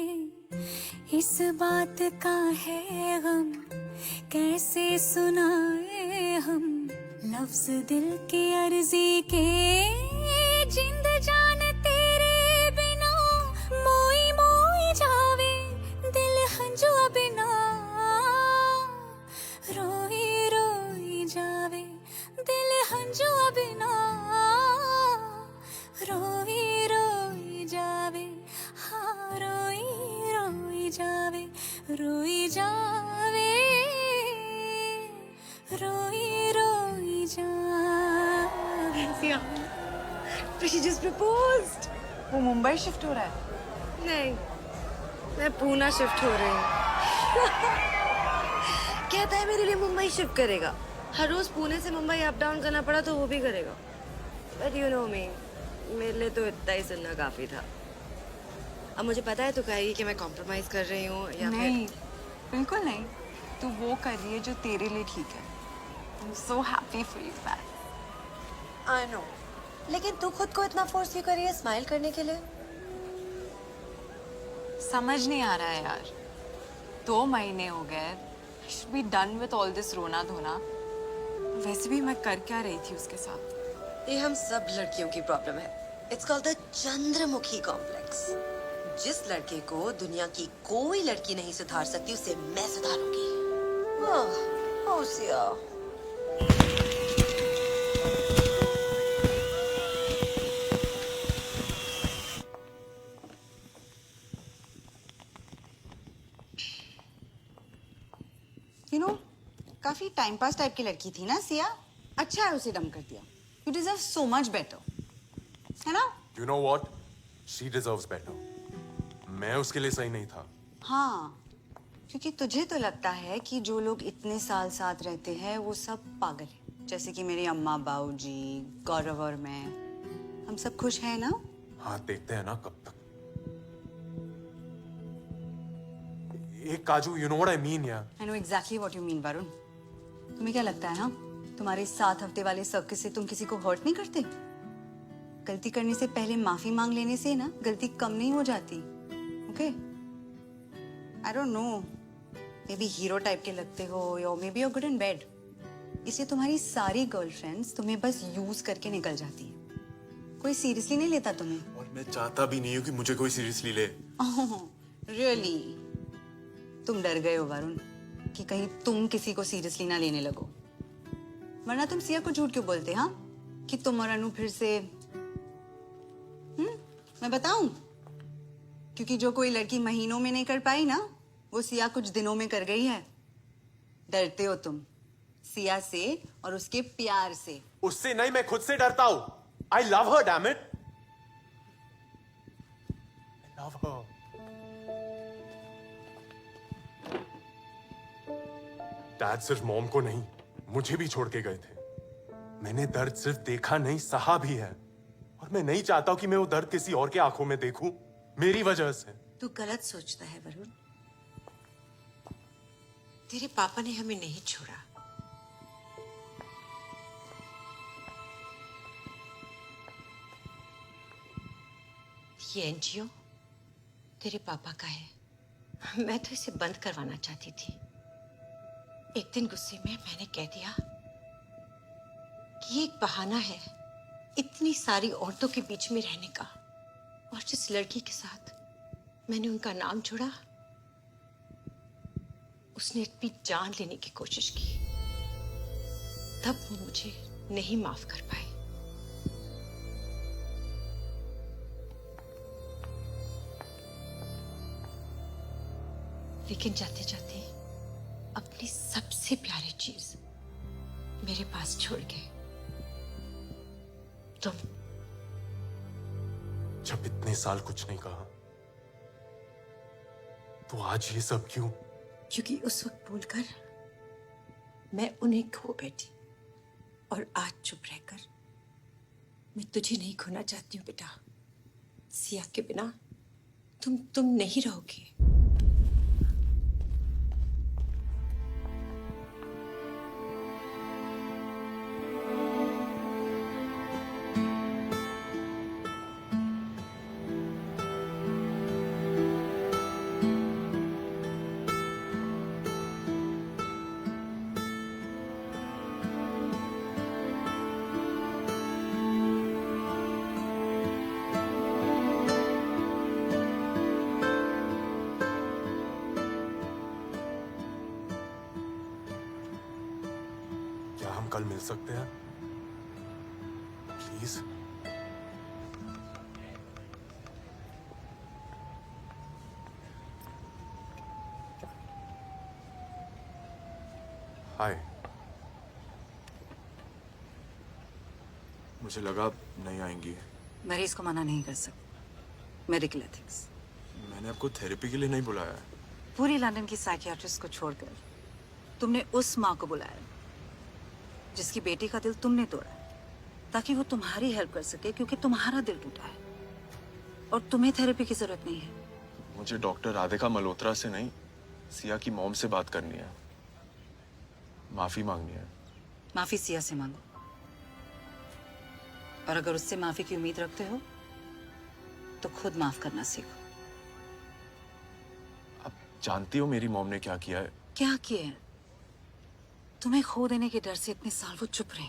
इस बात का है गम कैसे सुनाए हम लफ्ज दिल की अर्जी के जिंद जान तेरे बिना मोई मोई जावे दिल हंजुआ बिना रोई रोई जावे दिल हंजुआ बिना रोई रोई जावे हाँ रोई रोई जावे रोई जावे रोई रोई जावे But she just proposed. वो मुंबई शिफ्ट हो रहा है? नहीं, मैं पूना शिफ्ट हो रही हूँ। कहता है मेरे लिए मुंबई शिफ्ट करेगा। हर रोज पुणे से मुंबई अप डाउन करना पड़ा तो वो भी करेगा। But you know me, मेरे लिए तो इतना ही सुनना काफी था। अब मुझे पता है तू कहेगी कि मैं कॉम्प्रोमाइज कर रही हूँ या नहीं, बिल्कुल नहीं। तू वो कर रही है जो तेरे लिए ठीक है। I'm so happy for you, man. I know. लेकिन तू खुद को इतना फोर्स क्यों कर रही है स्माइल करने के लिए? समझ नहीं आ रहा है यार। 2 महीने हो गए। I should be done with all this रोना धोना। वैसे भी मैं कर क्या रही थी उसके साथ? ये हम सब लड़कियों की प्रॉब्लम है। It's called the Chandramukhi complex. जिस लड़के को दुनिया की कोई लड़की नहीं सुधार सकती उसे मैं सुधारूंगी। ओह सिया। You know, काफी टाइम पास टाइप की लड़की थी ना सिया। अच्छा है उसे डम कर दिया। You deserve so much better, है ना? You know what? She deserves better. मैं उसके लिए सही नहीं था। हाँ, क्योंकि तुझे तो लगता है कि जो लोग इतने साल साथ रहते हैं वो सब पागल हैं। जैसे कि मेरी अम्मा बाऊजी, गौरव और मैं। हम सब खुश हैं ना? हाँ, देखते हैं ना कब तक। एक काजू, you know what I mean यार। I know exactly what you mean, Varun. तुम्हें क्या लगता है हाँ? तुम्हारे 7 हफ्ते वाले सर्कस से तुम किसी को हर्ट नहीं करते? गलती करने से पहले माफी मांग लेने से ना गलती कम नहीं हो जाती। Okay? I don't know. Maybe hero type के लगते हो या maybe you're good in bed. इसलिए तुम्हारी सारी गर्लफ्रेंड्स तुम्हें बस यूज करके निकल जाती हैं। कोई सीरियसली नहीं लेता तुम्हें। और मैं चाहता भी नहीं हूँ कि मुझे कोई सीरियसली ले। Really? तुम डर गए हो वरुण कि कहीं तुम किसी को सीरियसली ना लेने लगो। वरना तुम सिया को झूठ क्यों बोलते हाँ? कि तुम और अनु फिर से मैं बताऊं? क्योंकि जो कोई लड़की महीनों में नहीं कर पाई ना वो सिया कुछ दिनों में कर गई है। डरते हो तुम सिया से और उसके प्यार से। उससे नहीं, मैं खुद से डरता हूँ। I love her, damn it. I love her. Dad सिर्फ मॉम को नहीं, मुझे भी छोड़ के गए थे। मैंने दर्द सिर्फ देखा नहीं, सहा भी है। और मैं नहीं चाहता हूं कि मैं वो दर्द किसी और के आंखों में देखूं, मेरी वजह से। तू गलत सोचता है वरुण। तेरे पापा ने हमें नहीं छोड़ा। ये एनजीओ तेरे पापा का है। मैं तो इसे बंद करवाना चाहती थी। एक दिन गुस्से में मैंने कह दिया कि ये एक बहाना है इतनी सारी औरतों के बीच में रहने का। और जिस लड़की के साथ मैंने उनका नाम जोड़ा, उसने अपनी जान लेने की कोशिश की। तब वो मुझे नहीं माफ कर पाई। लेकिन जाते जाते अपनी सबसे प्यारी चीज मेरे पास छोड़ गए। तुम। जब इतने साल कुछ नहीं कहा तो आज ये सब क्यों? क्योंकि उस वक्त बोलकर मैं उन्हें खो बैठी और आज चुप रहकर मैं तुझे नहीं खोना चाहती हूँ बेटा। सिया के बिना तुम नहीं रहोगे। क्या हम कल मिल सकते हैं प्लीज? हाय। मुझे लगा आप नहीं आएंगी। मरीज को मना नहीं कर सकते, मेडिकल एथिक्स। मैंने आपको थेरेपी के लिए नहीं बुलाया है। पूरी लंदन की साइकियाट्रिस्ट को छोड़कर तुमने उस माँ को बुलाया जिसकी बेटी का दिल तुमने तोड़ा, ताकि वो तुम्हारी हेल्प कर सके, क्योंकि तुम्हारा दिल टूटा है और तुम्हें थेरेपी की जरूरत नहीं है। मुझे डॉक्टर राधिका मल्होत्रा से नहीं, सिया की मॉम से बात करनी है। माफी मांगनी है। माफी सिया से मांगो, और अगर उससे माफी की उम्मीद रखते हो तो खुद माफ करना सीखो। आप जानती हो मेरी मॉम ने क्या किया है? क्या किया है? तुम्हें खो देने के डर से इतने साल वो चुप रही,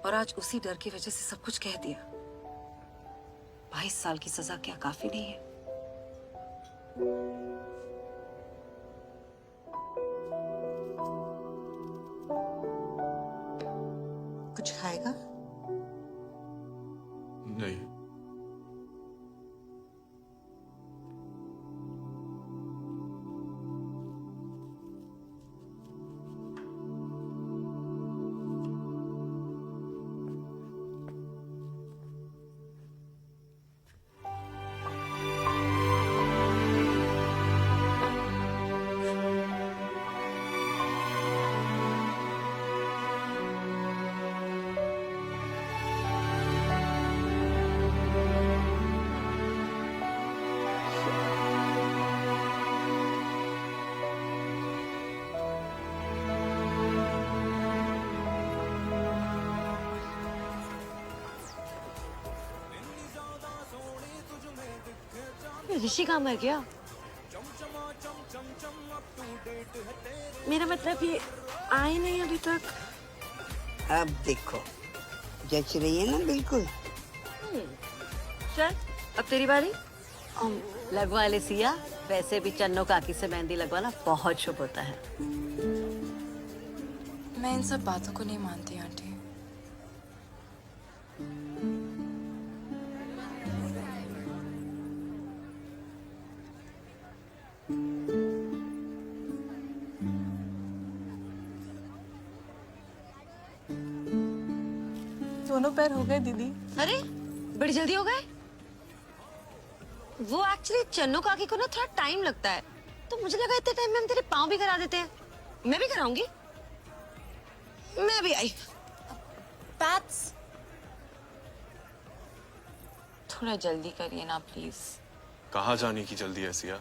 और आज उसी डर की वजह से सब कुछ कह दिया। 22 साल की सजा क्या काफी नहीं है? कुछ खाएगा? नहीं। ऋषि कहाँ मर गया? मेरा मतलब ये आए नहीं अभी तक। अब देखो, जच रही है ना बिल्कुल। चल अब तेरी बारी। लगवा ले सिया, वैसे भी चन्नो काकी से मेहंदी लगवाना बहुत शुभ होता है। मैं इन सब बातों को नहीं मानती आंटी। दोनों पैर हो गए दीदी। अरे बड़ी जल्दी हो गए। वो एक्चुअली चन्नो काकी को ना थोड़ा टाइम लगता है, तो मुझे लगा इतने टाइम में हम तेरे पाँव भी करा देते हैं। मैं भी कराऊंगी। मैं भी आई। पैट्स थोड़ा जल्दी करिए ना प्लीज। कहाँ जाने की जल्दी है सिया?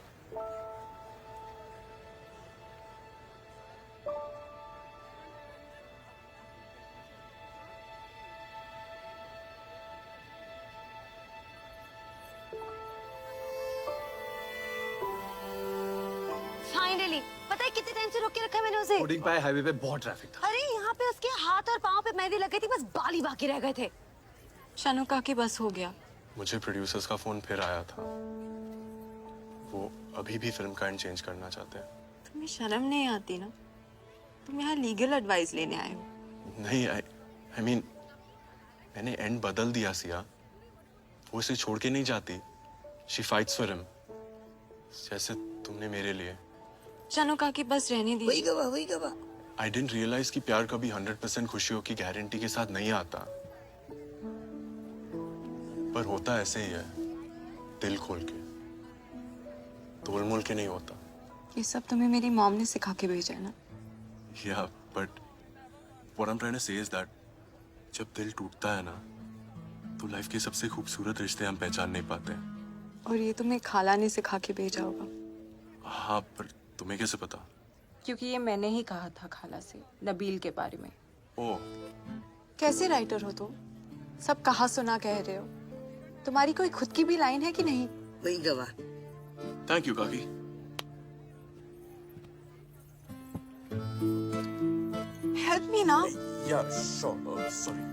फाइनली। पता है कितने टाइम से रोक के रखा है मैंने उसे। कोडिंग पे हाईवे पे बहुत ट्रैफिक था। अरे यहाँ पे उसके हाथ और पाँव पे मेहंदी लग गई थी, बस बाल ही बाकी रह गए थे। शानू काकी बस हो गया। मुझे प्रोड्यूसर्स का फोन फिर आया था। वो अभी भी फिल्म का एंड चेंज करना चाहते हैं। तुम्हें शर्म नहीं आती ना? तुम यहाँ लीगल एडवाइस लेने आए हो। नहीं, आई मीन मैंने एंड बदल दिया सिया। वो इसे छोड़ के नहीं जाती। शी फाइट्स फॉर हिम, जैसे तुमने मेरे लिए। शानू काकी बस रहने दी। वही गवा। आई डिडंट रियलाइज कि प्यार कभी 100% खुशियों की गारंटी के साथ नहीं आता, पर होता ऐसे ही है, दिल खोल के, तोल मोल के नहीं होता। ये सब तुम्हें मेरी मॉम ने सिखा के भेजा है ना? Yeah, but what I'm trying to say is that जब दिल टूटता है ना, तो लाइफ के सबसे खूबसूरत रिश्ते हम पहचान नहीं पाते हैं। और ये तुम्हें खाला ने सिखा के भेजा होगा। हाँ, पर तुम्हें कैसे पता? क्योंकि ये मैंने ही कहा था खाला से नबील के बारे में। ओह, कैसे राइटर हो तुम? सब कहा सुना कह रहे हो। तुम्हारी कोई खुद की भी लाइन है कि नहीं? वही गवा। थैंक यू काकी। हेल्प मी ना। Yeah, sure. Sorry.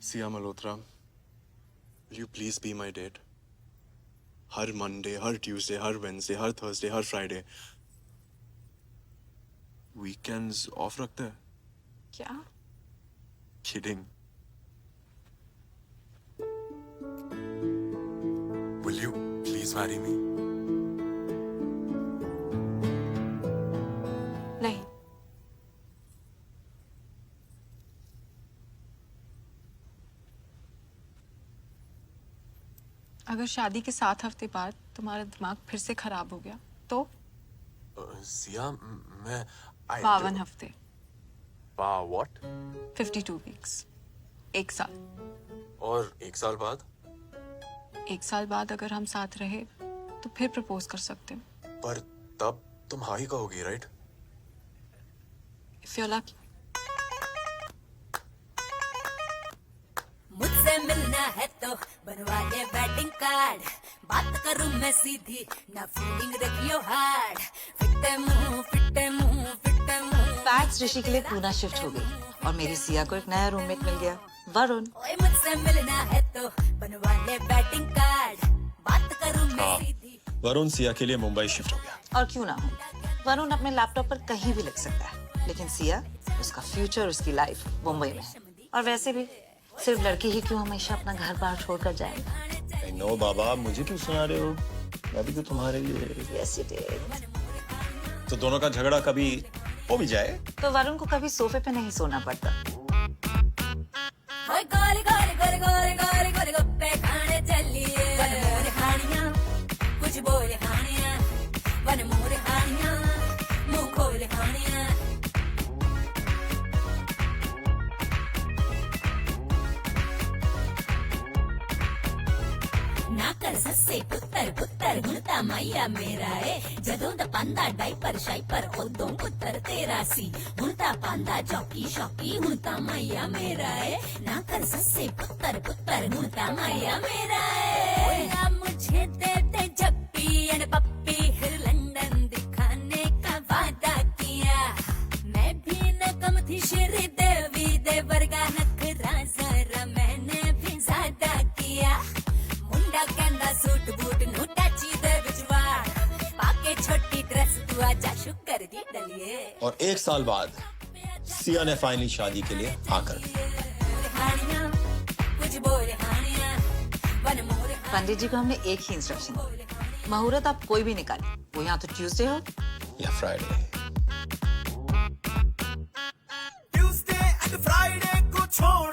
Sia Malhotra, will you please be my date? Her Monday, her Tuesday, her Wednesday, her Thursday, her Friday. Weekends of रखते हैं? क्या? Kidding. Will you please marry me? नहीं। अगर शादी के 7 हफ्ते बाद तुम्हारा दिमाग फिर से खराब हो गया तो? सिया, मैं 52 हफ्ते। What? 52 वीक्स। 1 साल। और 1 साल बाद? 1 साल बाद अगर हम साथ रहे तो फिर प्रपोज कर सकते हो। पर तब तुम हाँ ही कहोगी, राइट? If you're lucky. मुझसे मिलना है तो बनवा ले वेडिंग कार्ड, बात करूं मैं सीधी ना फीलिंग रखियो हार्ड। फिट्टे मुंह फिट्टे मुंह फिट्टे मुंह। फैक्स ऋषि के लिए पूना शिफ्ट हो गई और मेरी सिया को एक नया रूममेट मिल गया, वरुण। ओए मुझसे मिलना है तो बनवा ले वेडिंग कार्ड, बात करूं मैं सीधी। वरुण सिया के लिए मुंबई शिफ्ट हो गया। और क्यों ना हो, वरुण अपने लैपटॉप पर कहीं भी लिख सकता है, लेकिन सिया, उसका फ्यूचर, उसकी लाइफ मुंबई में है। और वैसे भी सिर्फ लड़की ही क्यों हमेशा अपना घर बार छोड़कर जाएंगे। नो बाबा, मुझे क्यों सुना रहे हो? मैं भी तो तुम्हारे लिए। Yes, it is. तो दोनों का झगड़ा कभी हो भी जाए तो वरुण को कभी सोफे पे नहीं सोना पड़ता। ओए गोरे गोरे गोरे गोरे गोरे गोरे गप्पे खाने चलिए, वन मोर खानियां कुछ बोले खानियां, वन मोर खानियां मुंह खोले खानियां। ना कर सस्से पुत्तर पुत्तर गुणता मैया मेरा है, जदों दा पांदा डाइपर शाइपर उदों पुत्तर तेरा सी, गुणता पांदा चौकी शौकी गुणता मैया मेरा है। ना कर सस्से पुत्तर पुत्तर गुणता मैया मेरा है। ओया मुझे दे दे जप्पी एंड पप्पी, फिर लंदन दिखाने का वादा किया। मैं भी नकम थी श्रीदेवी दे वर्गा नखरा जरा मैंने भी ज्यादा किया। मुंडा कहंदा सूट बूट नू टची दे विचवार, पाके छोटी ड्रेस तू आजा शुक्र दी डलिए। और 1 साल बाद सिया ने फाइनली शादी के लिए हाँ कर दी। पंडित जी को हमने एक ही इंस्ट्रक्शन दी, मुहूर्त आप कोई भी निकाले, वो यहाँ तो ट्यूसडे हो या फ्राइडे। ट्यूसडे एंड फ्राइडे को छोड़